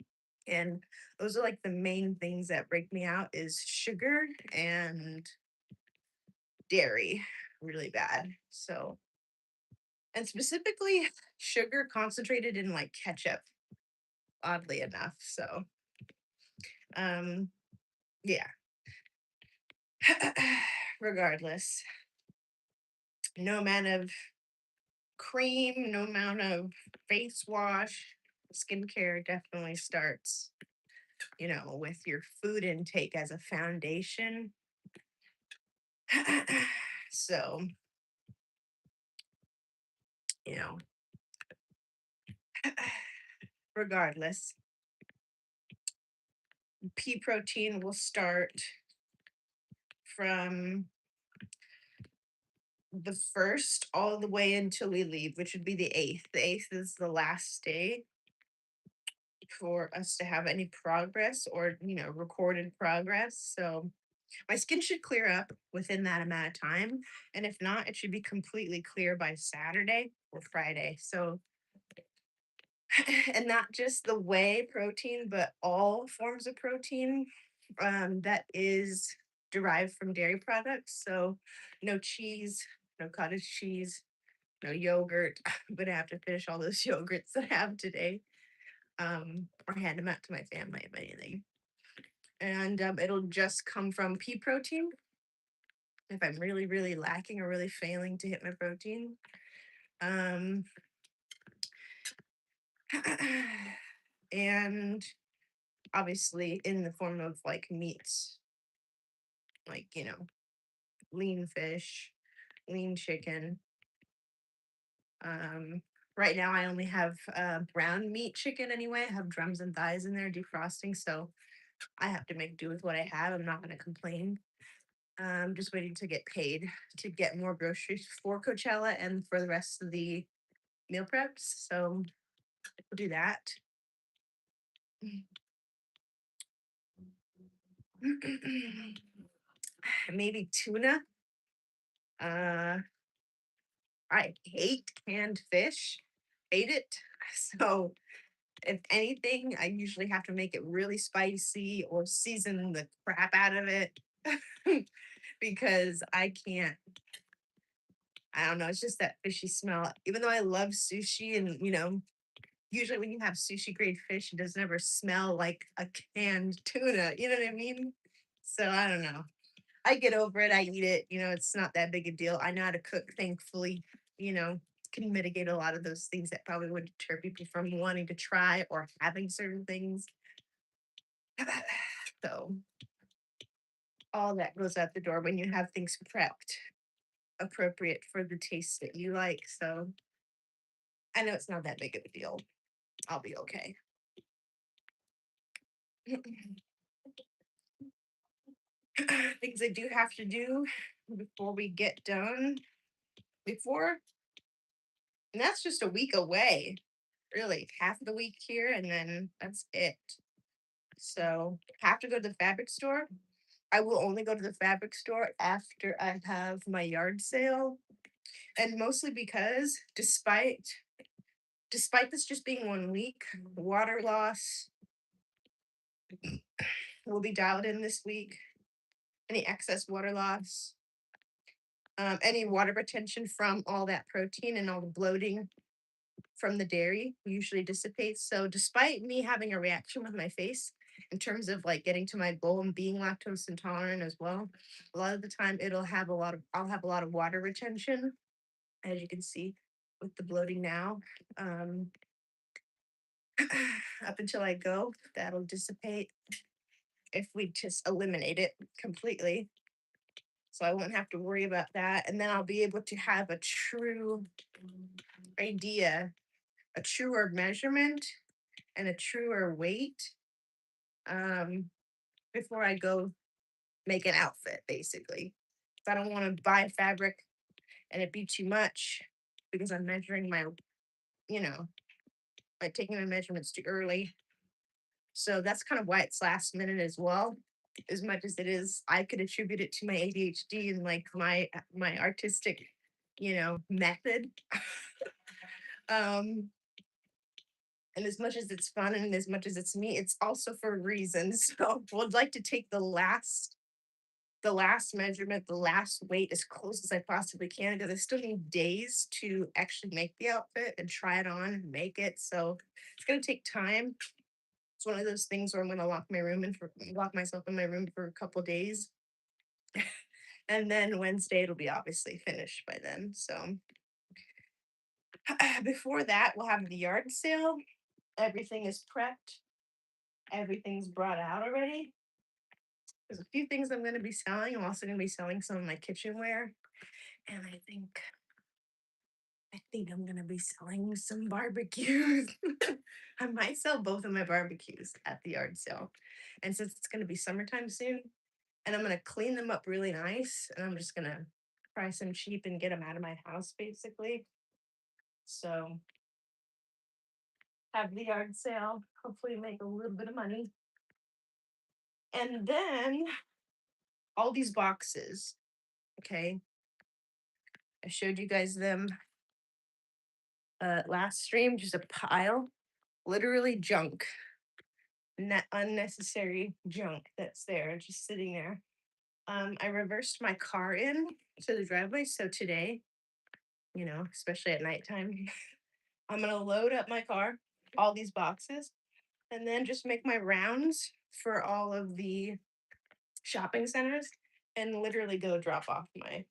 And those are like the main things that break me out is sugar and dairy really bad. So, and specifically sugar concentrated in like ketchup, oddly enough. So, um, yeah. Regardless, no amount of cream, no amount of face wash, skincare definitely starts, with your food intake as a foundation. So, you know, regardless, pea protein will start from the first all the way until we leave, which would be the 8th. The 8th is the last day for us to have any progress or, recorded progress. So my skin should clear up within that amount of time. And if not, it should be completely clear by Saturday or Friday. So, and not just the whey protein, but all forms of protein that is derived from dairy products. So, no cheese, no cottage cheese, no yogurt. I'm going to have to finish all those yogurts that I have today or hand them out to my family, if anything. And it'll just come from pea protein if I'm really, really lacking or really failing to hit my protein. Um, and obviously in the form of like meats, like, lean fish, lean chicken. Um, right now I only have brown meat chicken anyway. I have drums and thighs in there defrosting, so I have to make do with what I have. I'm not going to complain. I'm just waiting to get paid to get more groceries for Coachella and for the rest of the meal preps. So we'll do that. Maybe tuna. Uh, I hate canned fish. Hate it. So if anything, I usually have to make it really spicy or season the crap out of it because I can't. I don't know. It's just that fishy smell. Even though I love sushi, and usually when you have sushi grade fish, it doesn't ever smell like a canned tuna. You know what I mean? So I don't know. I get over it. I eat it. It's not that big a deal. I know how to cook, thankfully. You know, can mitigate a lot of those things that probably would deter people from wanting to try or having certain things. So all that goes out the door when you have things prepped appropriate for the taste that you like. So I know it's not that big of a deal. I'll be okay. Things I do have to do before we get done. Before, and that's just a week away, really. Half of the week here, and then that's it. So, have to go to the fabric store. I will only go to the fabric store after I have my yard sale, and mostly because despite this just being 1 week, water loss will be dialed in this week. Any excess water loss, any water retention from all that protein and all the bloating from the dairy usually dissipates. So, despite me having a reaction with my face in terms of like getting to my goal and being lactose intolerant as well, a lot of the time I'll have a lot of water retention, as you can see with the bloating now. Um, up until I go, that'll dissipate if we just eliminate it completely. So I won't have to worry about that. And then I'll be able to have a true idea, a truer measurement, and a truer weight um, before I go make an outfit, basically. If I don't want to buy fabric and it be too much because I'm measuring you know, like taking my measurements too early. So that's kind of why it's last minute as well. As much as it is, I could attribute it to my ADHD and like my artistic, method. um, and as much as it's fun and as much as it's me, it's also for a reason. So would like to take the last measurement, the last weight as close as I possibly can because I still need days to actually make the outfit and try it on and make it. So it's gonna take time. It's one of those things where I'm gonna lock myself in my room for a couple days. And then Wednesday it'll be obviously finished by then. So before that, we'll have the yard sale. Everything is prepped. Everything's brought out already. There's a few things I'm going to be selling. I'm also going to be selling some of my kitchenware, and I think I'm going to be selling some barbecues. I might sell both of my barbecues at the yard sale, and since it's going to be summertime soon, and I'm going to clean them up really nice, and I'm just going to price them cheap and get them out of my house, basically. So have the yard sale, hopefully make a little bit of money, and then all these boxes. Okay, I showed you guys them last stream, just a pile, literally junk, unnecessary junk that's there, just sitting there. I reversed my car in to the driveway, so today, especially at nighttime, I'm gonna load up my car, all these boxes, and then just make my rounds for all of the shopping centers and literally go drop off my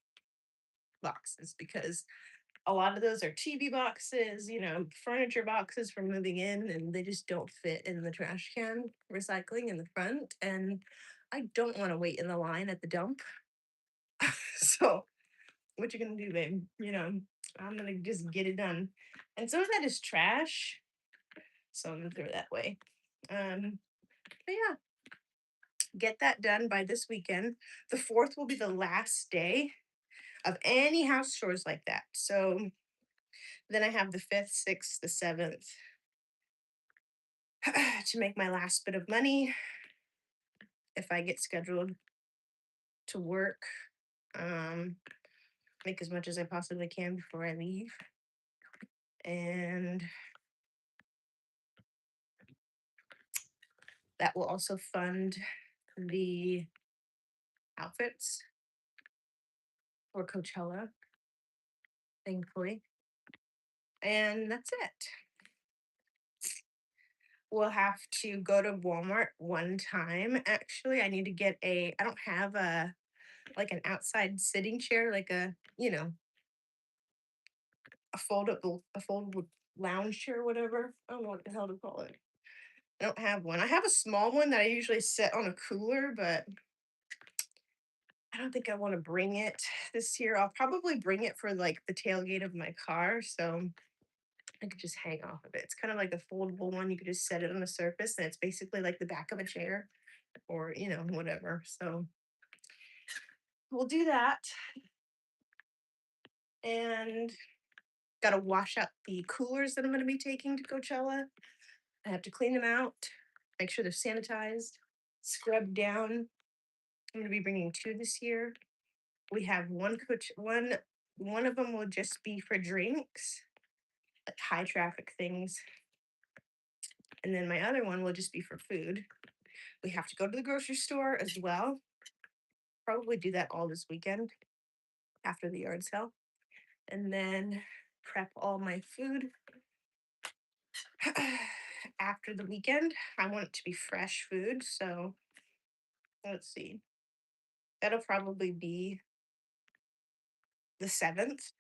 boxes because a lot of those are TV boxes, furniture boxes for moving in, and they just don't fit in the trash can recycling in the front. And I don't want to wait in the line at the dump. So, what you gonna do, babe? I'm gonna just get it done. And some of that is trash, so I'm gonna throw it that way. But yeah, get that done by this weekend. The 4th will be the last day of any house chores like that. So then I have the 5th, 6th, the 7th to make my last bit of money if I get scheduled to work. Um, make as much as I possibly can before I leave. And that will also fund the outfits for Coachella, thankfully. And that's it. We'll have to go to Walmart one time. Actually, I need to get I don't have like an outside sitting chair, like a foldable lounge chair, whatever. I don't know what the hell to call it. I don't have one. I have a small one that I usually set on a cooler, but I don't think I want to bring it this year. I'll probably bring it for like the tailgate of my car, so I could just hang off of it. It's kind of like a foldable one. You could just set it on the surface, and it's basically like the back of a chair, or whatever. So we'll do that, and got to wash out the coolers that I'm going to be taking to Coachella. I have to clean them out, make sure they're sanitized, scrubbed down. I'm going to be bringing two this year. We have one of them will just be for drinks, like high traffic things, and then my other one will just be for food. We have to go to the grocery store as well. Probably do that all this weekend after the yard sale, and then prep all my food after the weekend. I want it to be fresh food, so let's see. That'll probably be the 7th,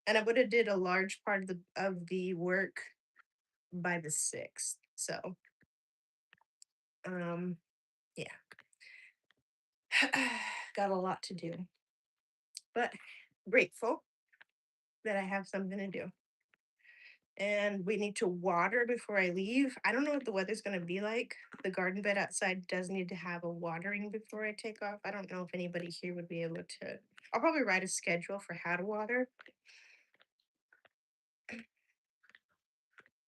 and I would have did a large part of the work by the 6th. So, um, yeah, got a lot to do, but grateful that I have something to do. And we need to water before I leave. I don't know what the weather's going to be like. The garden bed outside does need to have a watering before I take off. I don't know if anybody here would be able to. I'll probably write a schedule for how to water.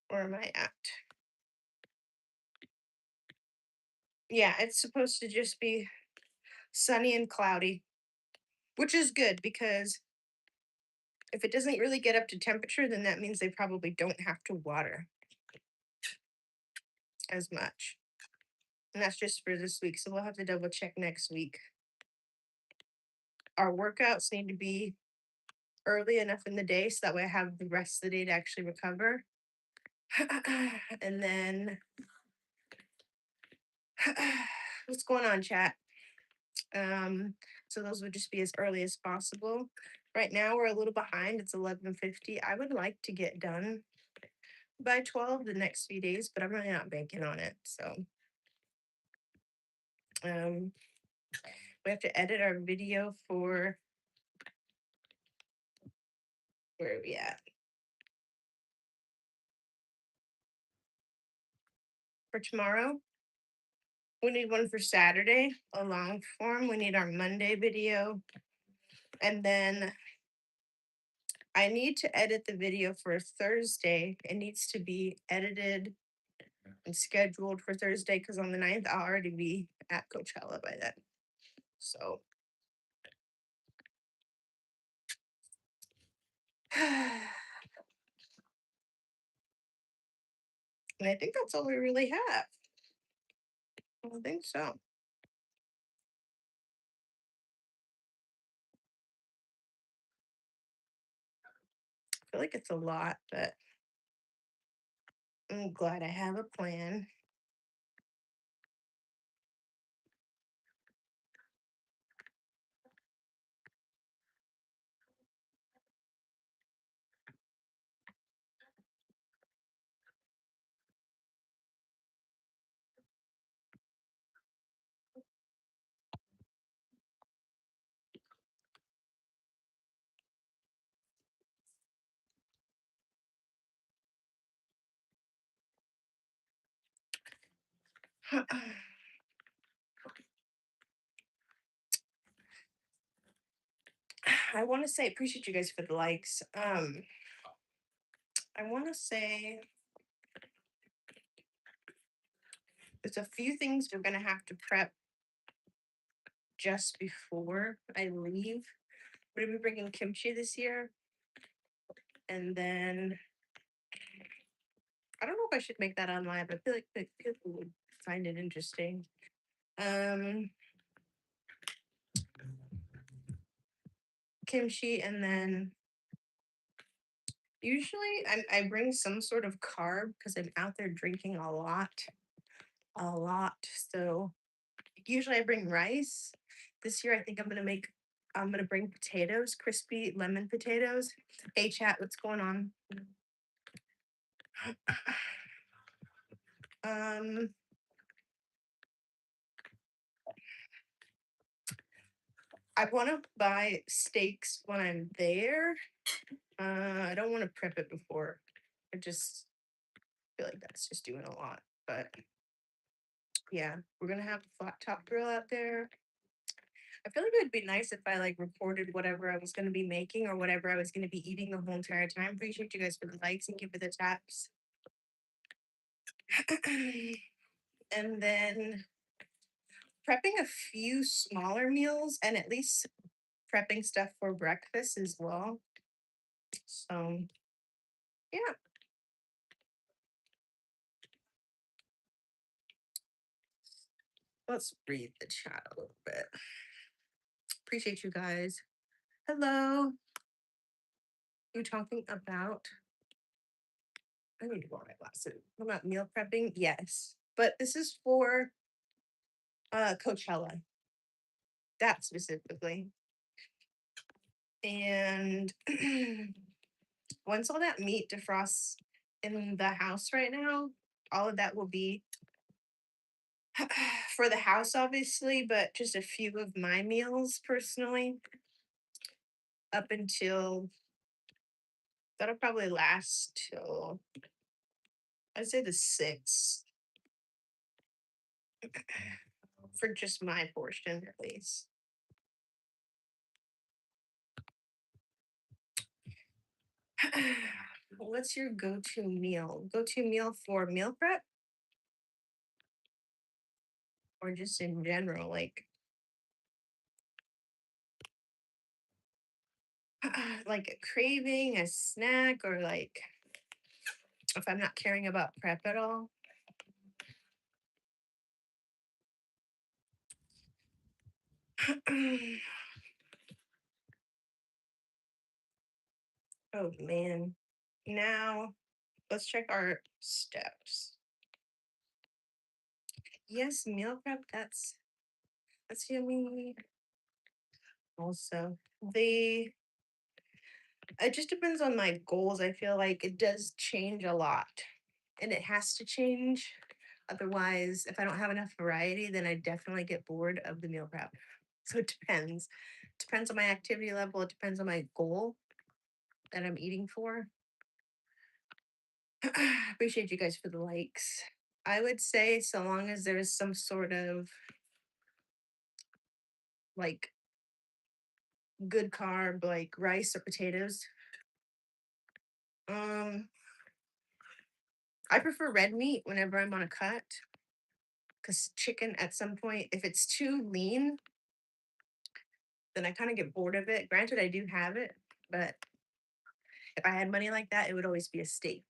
Where am I at? Yeah, it's supposed to just be sunny and cloudy, which is good because if it doesn't really get up to temperature, then that means they probably don't have to water as much. And that's just for this week. So we'll have to double check next week. Our workouts need to be early enough in the day so that way I have the rest of the day to actually recover. And then, what's going on, chat? So those would just be as early as possible. Right now we're a little behind. It's 11:50. I would like to get done by 12 the next few days, but I'm really not banking on it. So um we have to edit our video for where are we at? For tomorrow. We need one for Saturday, a long form. We need our Monday video. And then I need to edit the video for Thursday. It needs to be edited and scheduled for Thursday because on the 9th, I'll already be at Coachella by then. So, and I think that's all we really have. I think so. I feel like it's a lot, but I'm glad I have a plan. I want to say appreciate you guys for the likes. I want to say there's a few things we're gonna have to prep just before I leave. We're gonna be bringing kimchi this year, and then I don't know if I should make that online, but I feel like people would find it interesting. Um, Kimchi, and then usually I bring some sort of carb because I'm out there drinking a lot. So usually I bring rice. This year I think I'm gonna bring potatoes, crispy lemon potatoes. Hey chat, what's going on? Um, I want to buy steaks when I'm there. I don't want to prep it before. I just feel like that's just doing a lot. But yeah, we're gonna have a flat top grill out there. I feel like it would be nice if I like recorded whatever I was gonna be making or whatever I was gonna be eating the whole entire time. Appreciate you guys for the likes and give it the taps. And then prepping a few smaller meals and at least prepping stuff for breakfast as well. So yeah, let's read the chat a little bit. Appreciate you guys. Hello. You talking about? I need to go on my glasses. About meal prepping? Yes, but this is for Coachella. That specifically. And once all that meat defrosts in the house right now, all of that will be for the house, obviously, but just a few of my meals personally up until that'll probably last till I'd say the 6th for just my portion at least. What's your go-to meal? Go-to meal for meal prep or just in general? Like a craving, a snack, or like if I'm not caring about prep at all. Oh man. Now let's check our steps. Yes, meal prep, that's yummy. Also, the it just depends on my goals. I feel like it does change a lot. And it has to change. Otherwise, if I don't have enough variety, then I definitely get bored of the meal prep. So it depends. Depends on my activity level. It depends on my goal that I'm eating for. Appreciate you guys for the likes. I would say so long as there's some sort of like good carb, like rice or potatoes. Um, I prefer red meat whenever I'm on a cut because chicken at some point, if it's too lean, then I kind of get bored of it. Granted, I do have it, but if I had money like that, it would always be a steak.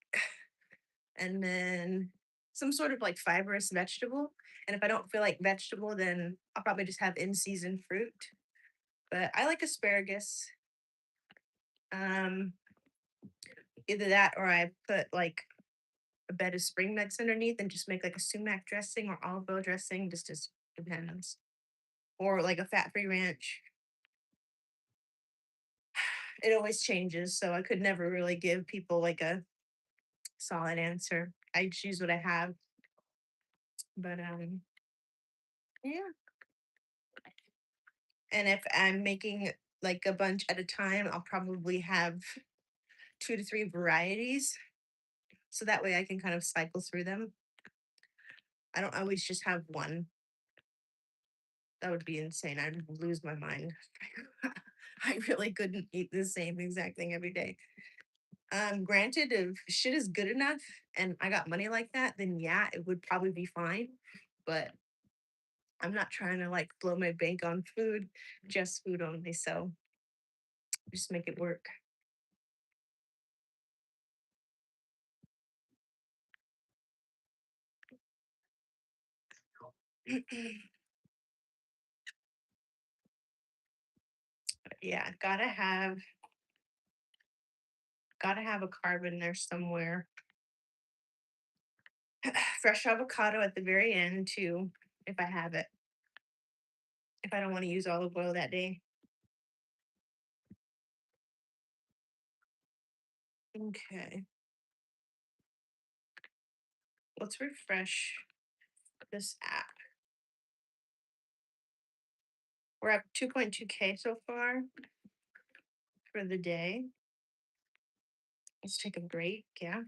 And then some sort of like fibrous vegetable. And if I don't feel like vegetable, then I'll probably just have in season fruit. But I like asparagus. Um, Either that or I put like a bed of spring mix underneath and just make like a sumac dressing or olive oil dressing, just depends. Or like a fat-free ranch. It always changes, so I could never really give people like a solid answer. I choose what I have. But yeah. And if I'm making like a bunch at a time, I'll probably have 2 to 3 varieties. So that way I can kind of cycle through them. I don't always just have one. That would be insane. I'd lose my mind. I really couldn't eat the same exact thing every day. Granted, if shit is good enough and I got money like that, then yeah, it would probably be fine. But I'm not trying to like blow my bank on food, just food only. So just make it work. Yeah, gotta have a carb in there somewhere. Fresh avocado at the very end too, if I have it. If I don't want to use olive oil that day. Okay, let's refresh this app. We're at 2.2K so far for the day. Let's take a break. Yeah.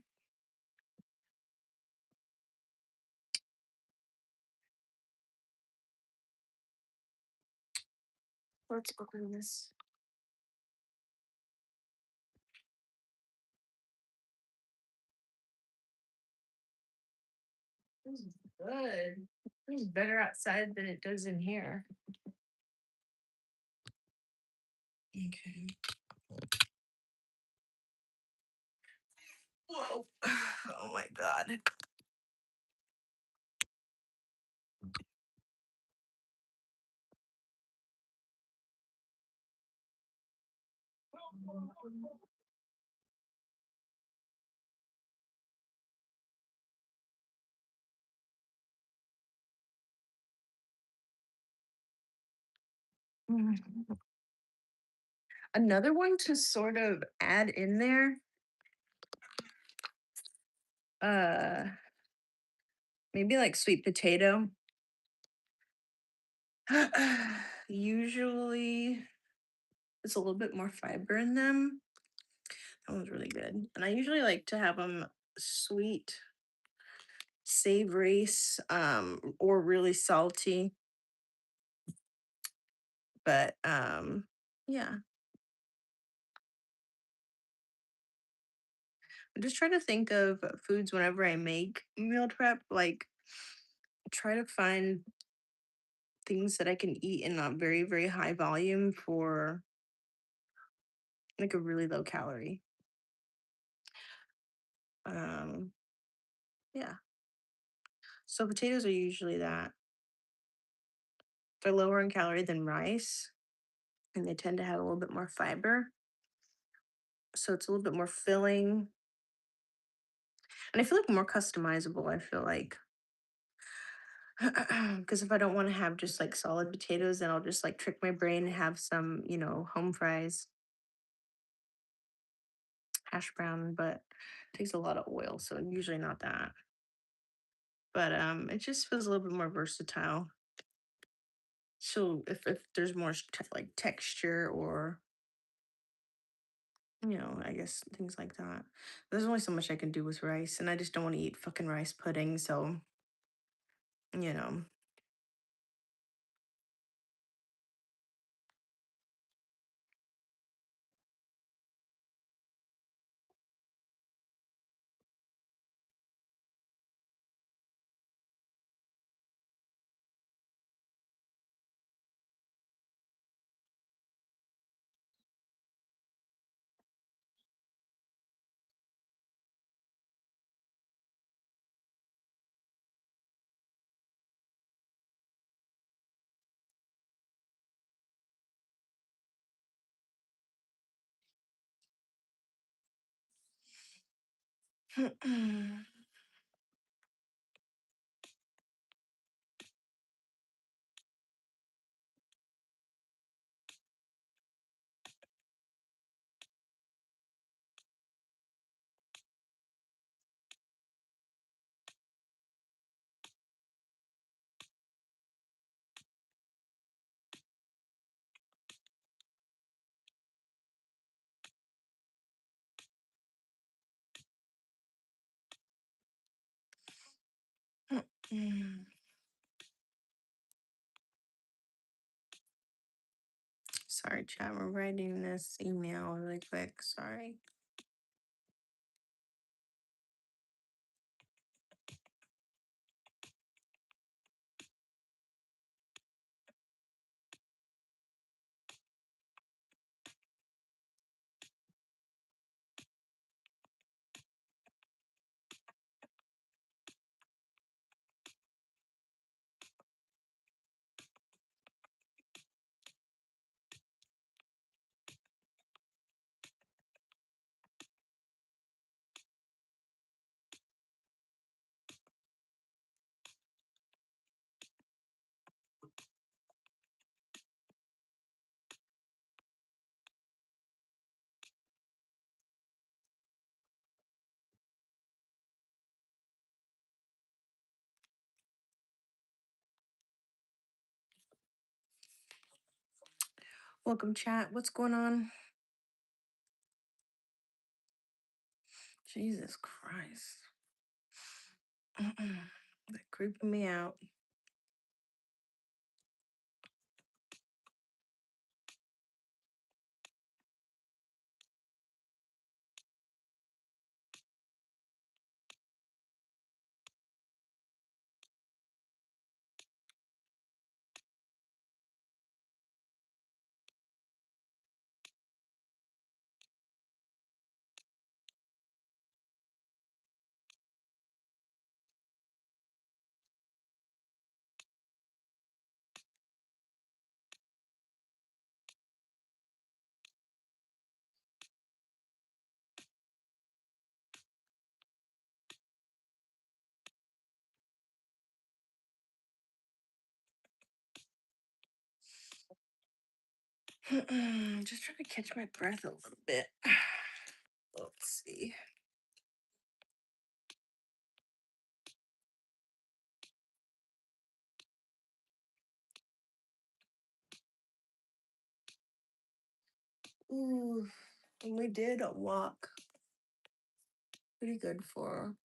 Let's open this. This is good. This is better outside than it does in here. Okay. Whoa. Oh my God. Another one to sort of add in there, uh, maybe like sweet potato. Usually it's a little bit more fiber in them. That one's really good. And I usually like to have them sweet, savory, or really salty. But yeah. I'm just trying to think of foods whenever I make meal prep, like try to find things that I can eat in a very, very high volume for like a really low calorie. Um, yeah. So potatoes are usually that. They're lower in calorie than rice, and they tend to have a little bit more fiber. So it's a little bit more filling. And I feel like more customizable, I feel like. Because if I don't want to have just like solid potatoes, then I'll just like trick my brain and have some, home fries, hash brown, but it takes a lot of oil, so usually not that. But it just feels a little bit more versatile. So if there's more like texture or I guess things like that. There's only so much I can do with rice, and I just don't want to eat fucking rice pudding. So you know, so Sorry, chat. We're writing this email really quick. Sorry. Welcome, chat. What's going on? Jesus Christ. They're creeping me out. Just trying to catch my breath a little bit. Let's see. Ooh, and we did walk pretty good for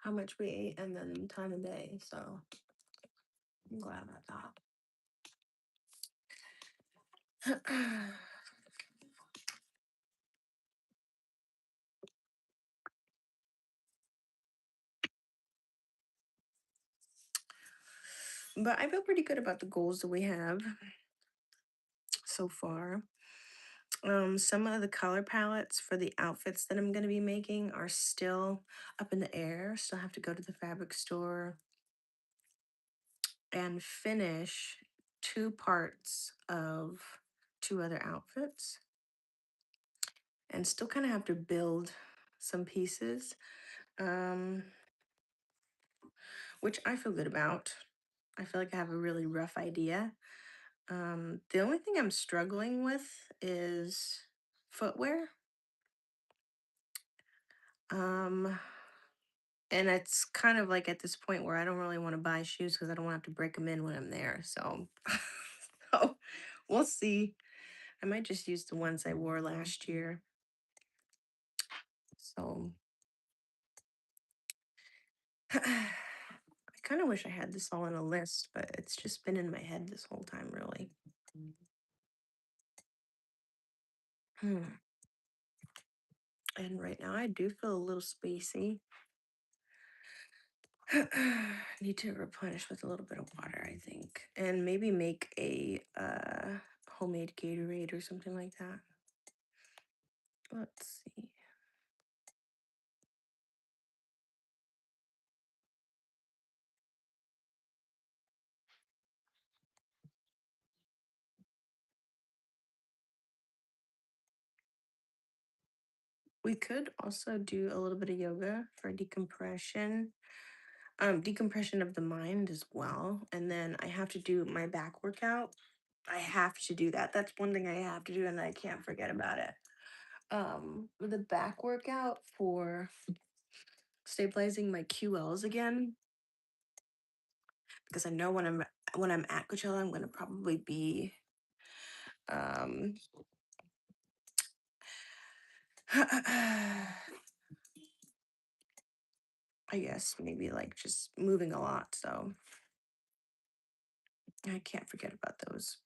how much we ate and then time of day. So I'm glad about that. But I feel pretty good about the goals that we have so far. Some of the color palettes for the outfits that I'm going to be making are still up in the air. Still have to go to the fabric store and finish two parts of two other outfits, and still kind of have to build some pieces, um, which I feel good about. I feel like I have a really rough idea. The only thing I'm struggling with is footwear. Um, and it's kind of like at this point where I don't really want to buy shoes because I don't want to have to break them in when I'm there. So, so we'll see. I might just use the ones I wore last year. So I kind of wish I had this all in a list, but it's just been in my head this whole time, really. Hmm. And right now I do feel a little spacey. Need to replenish with a little bit of water, I think, and maybe make a homemade Gatorade or something like that. Let's see. We could also do a little bit of yoga for decompression, decompression of the mind as well. And then I have to do my back workout. I have to do that. That's one thing I have to do, and I can't forget about it. With the back workout for stabilizing my QLs again, because I know when I'm at Coachella, I'm gonna probably be um I guess maybe like just moving a lot. So I can't forget about those.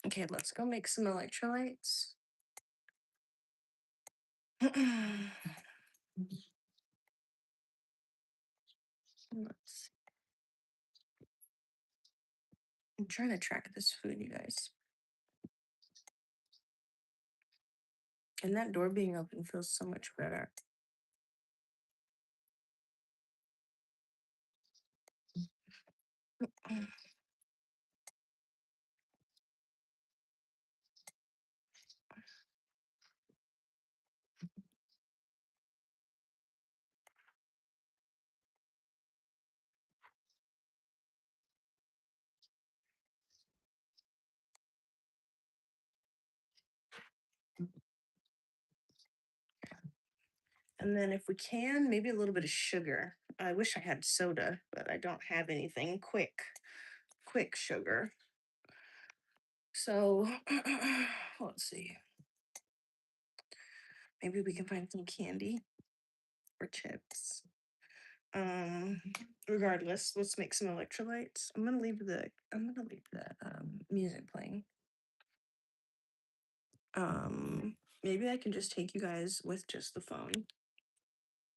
Okay, let's go make some electrolytes. Let's. I'm trying to track this food, you guys. And that door being open feels so much better. And then if we can, maybe a little bit of sugar. I wish I had soda, but I don't have anything quick sugar. So let's see. Maybe we can find some candy or chips. Um, Regardless, let's make some electrolytes. I'm gonna leave the music playing. Maybe I can just take you guys with just the phone.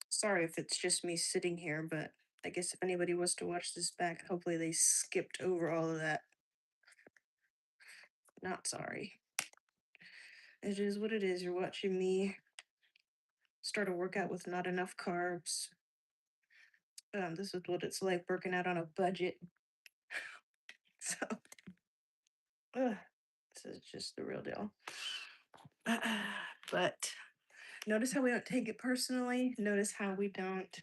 Sorry if it's just me sitting here, but I guess if anybody was to watch this back, hopefully they skipped over all of that. Not sorry. It is what it is. You're watching me start a workout with not enough carbs. This is what it's like working out on a budget. So, this is just the real deal. But notice how we don't take it personally. Notice how we don't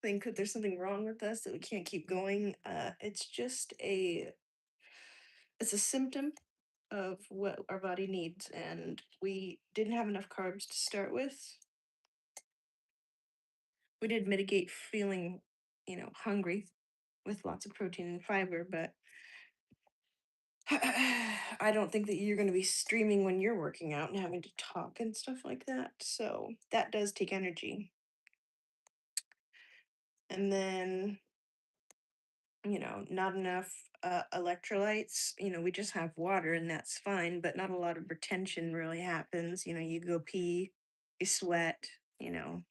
think that there's something wrong with us, that we can't keep going. It's a symptom of what our body needs, and we didn't have enough carbs to start with. We did mitigate feeling, hungry with lots of protein and fiber, but I don't think that you're going to be streaming when you're working out and having to talk and stuff like that. So that does take energy. And then, not enough electrolytes. We just have water and that's fine, but not a lot of retention really happens. You go pee, you sweat, you know,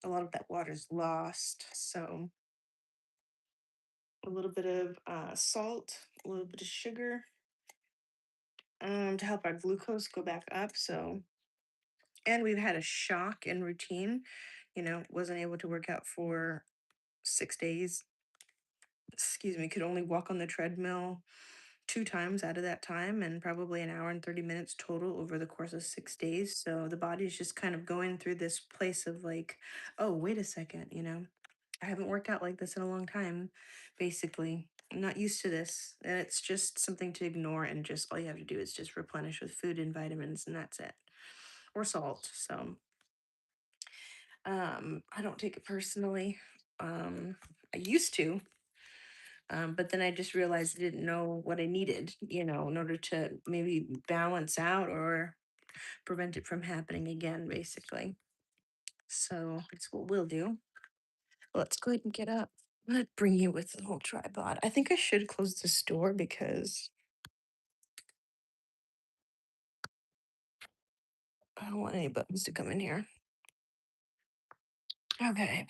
a lot of that water's lost. So a little bit of salt, a little bit of sugar to help our glucose go back up. So, and we've had a shock in routine, wasn't able to work out for 6 days. Excuse me, could only walk on the treadmill 2 times out of that time and probably an hour and 30 minutes total over the course of 6 days. So the body's just kind of going through this place of like, oh, wait a second, I haven't worked out like this in a long time, basically. I'm not used to this. And it's just something to ignore. And just all you have to do is just replenish with food and vitamins, and that's it. Or salt. So I don't take it personally. I used to, but then I just realized I didn't know what I needed, in order to maybe balance out or prevent it from happening again, basically. So that's what we'll do. Let's go ahead and get up. I'm gonna bring you with the whole tripod. I think I should close this door because I don't want any buttons to come in here. Okay.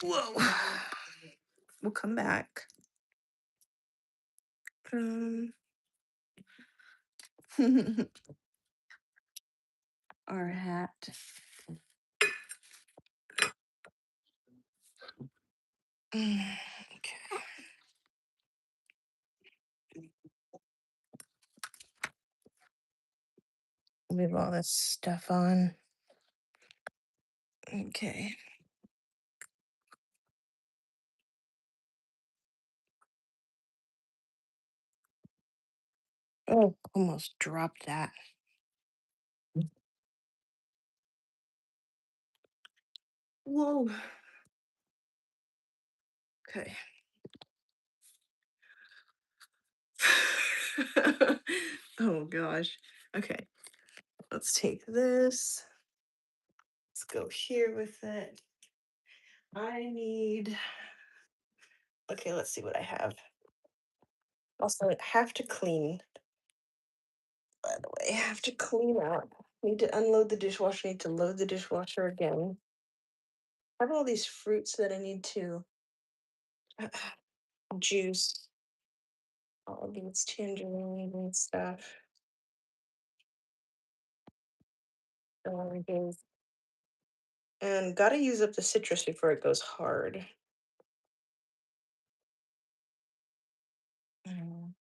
Whoa. We'll come back. Um, our hat. Okay. Leave all this stuff on. Okay. Oh, almost dropped that. Whoa. Okay. Oh gosh. Okay. Let's take this. Let's go here with it. I need. Okay, let's see what I have. Also, I have to clean, by the way. I have to clean up. Need to unload the dishwasher, need to load the dishwasher again. I have all these fruits that I need to juice. All these tangerines and stuff. Oranges. And gotta use up the citrus before it goes hard. Mm,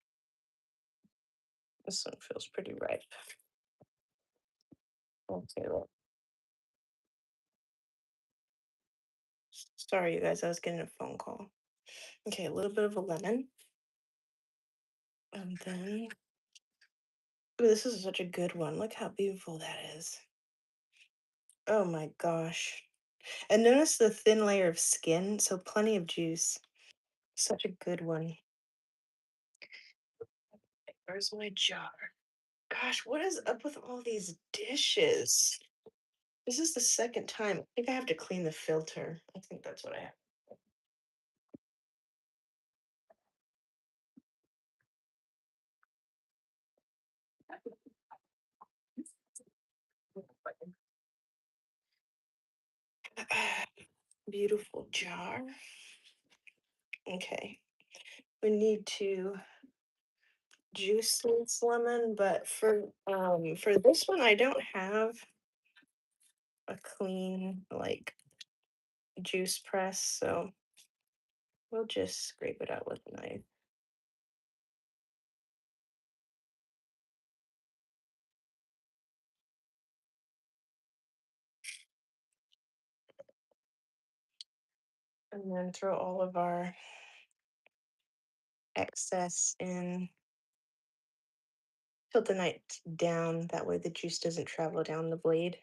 this one feels pretty ripe. Okay, well, sorry, you guys, I was getting a phone call. Okay, a little bit of a lemon. And then, ooh, this is such a good one. Look how beautiful that is. Oh my gosh. And notice the thin layer of skin, so plenty of juice. Such a good one. Where's my jar? Gosh, what is up with all these dishes? This is the second time. I think I have to clean the filter. I think that's what I have. Beautiful jar. Okay. We need to juice this lemon, but for this one I don't have a clean like juice press, so we'll just scrape it out with a knife. And then throw all of our excess in. Tilt the knife down, that way the juice doesn't travel down the blade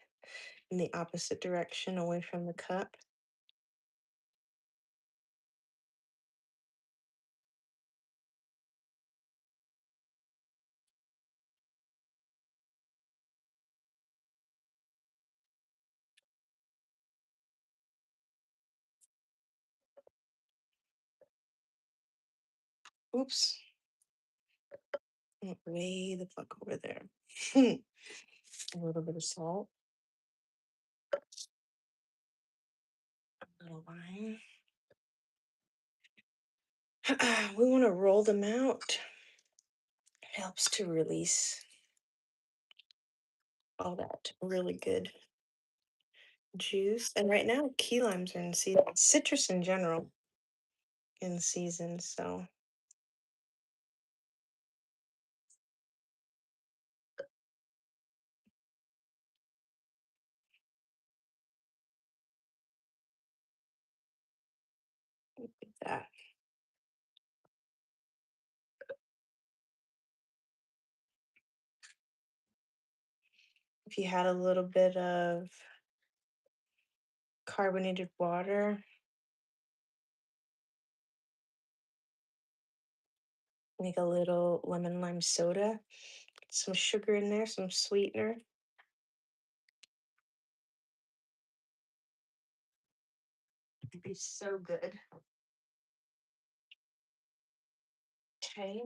in the opposite direction away from the cup. Oops. Went way the fuck over there. A little bit of salt, a little lime. We want to roll them out. Helps to release all that really good juice. And right now, key limes are in season. Citrus in general in season. So look at that. If you had a little bit of carbonated water, make a little lemon lime soda, some sugar in there, some sweetener. It'd be so good. Okay,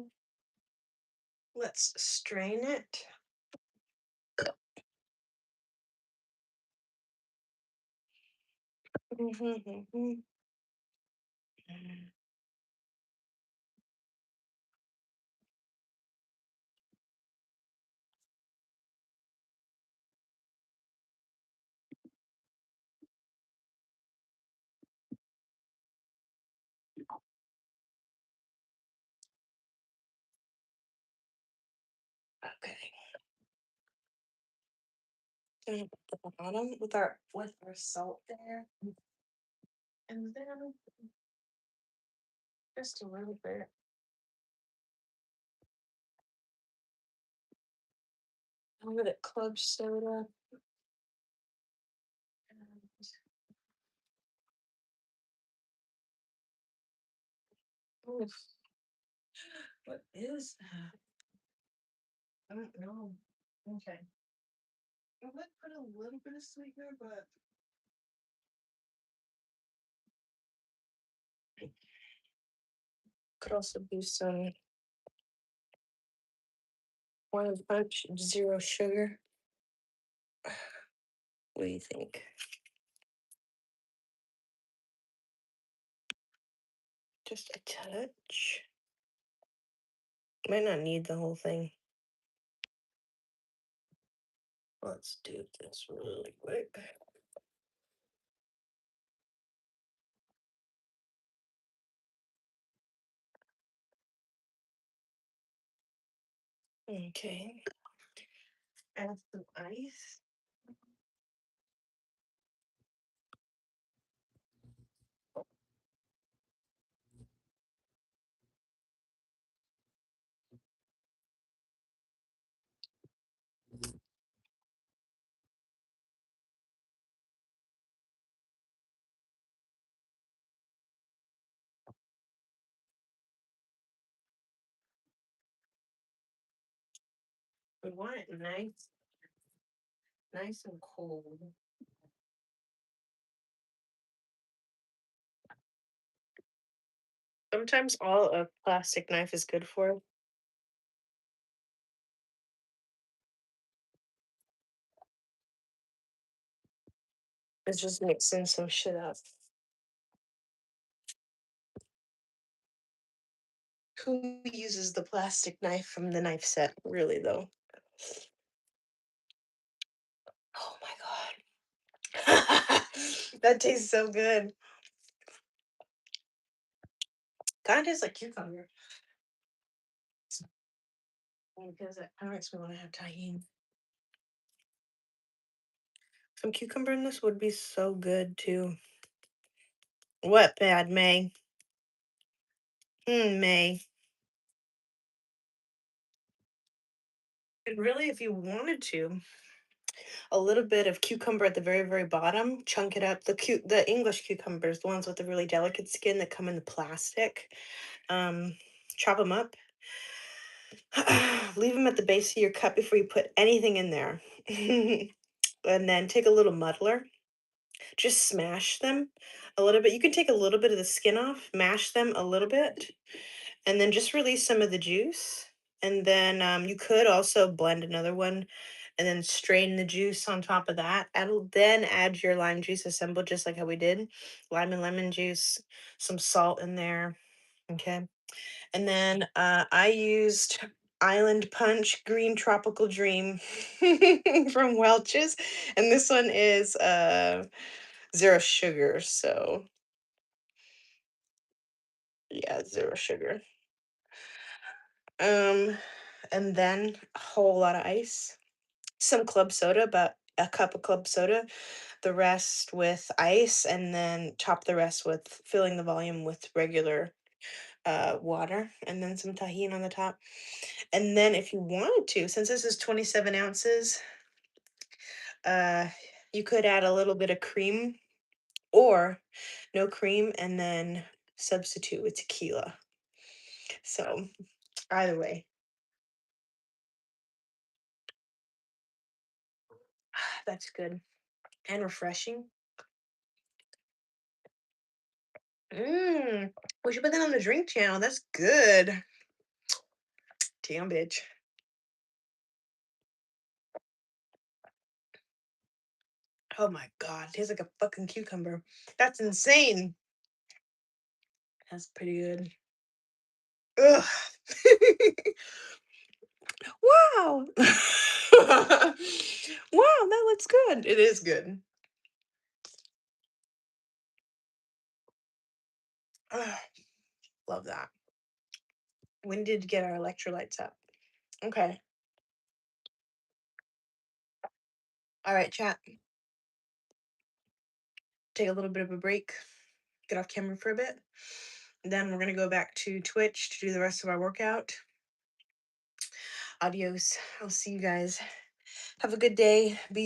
let's strain it. Okay. Gonna put the bottom with our salt there. And then just a little bit. A little bit club soda. And oof, what is that? I don't know. Okay. I would put a little bit of sweetener, but could also do some one punch zero sugar. What do you think? Just a touch. Might not need the whole thing. Let's do this really quick. Okay. Add some ice. We want it nice and cold. Sometimes all a plastic knife is good for. It's just mixing some shit up. Who uses the plastic knife from the knife set, really, though? Oh my god. That tastes so good. Kind of tastes like cucumber. Because it kind of makes me want to have tahini. Some cucumber in this would be so good too. What bad, May? May. And really, if you wanted to, a little bit of cucumber at the very, very bottom, chunk it up. The English cucumbers, the ones with the really delicate skin that come in the plastic. Chop them up. Leave them at the base of your cup before you put anything in there. And then take a little muddler. Just smash them a little bit. You can take a little bit of the skin off, mash them a little bit, and then just release some of the juice. And then you could also blend another one and then strain the juice on top of that. Then add your lime juice assembled just like how we did. Lime and lemon juice, some salt in there. Okay. And then I used Island Punch Green Tropical Dream from Welch's. And this one is zero sugar. So yeah, zero sugar. Um, and then a whole lot of ice, some club soda, about a cup of club soda, the rest with ice, and then top the rest with filling the volume with regular water, and then some tahini on the top. And then if you wanted to, since this is 27 ounces, uh, you could add a little bit of cream or no cream and then substitute with tequila. So either way, that's good and refreshing. We should put that on the drink channel. That's good. Damn, bitch. Oh my god, tastes like a fucking cucumber. That's insane. That's pretty good. Ugh. Wow. Wow, that looks good. It is good. Ugh, love that. We need to get our electrolytes up. Okay. All right, chat. Take a little bit of a break. Get off camera for a bit. Then we're gonna go back to Twitch to do the rest of our workout. Adios. I'll see you guys. Have a good day. Be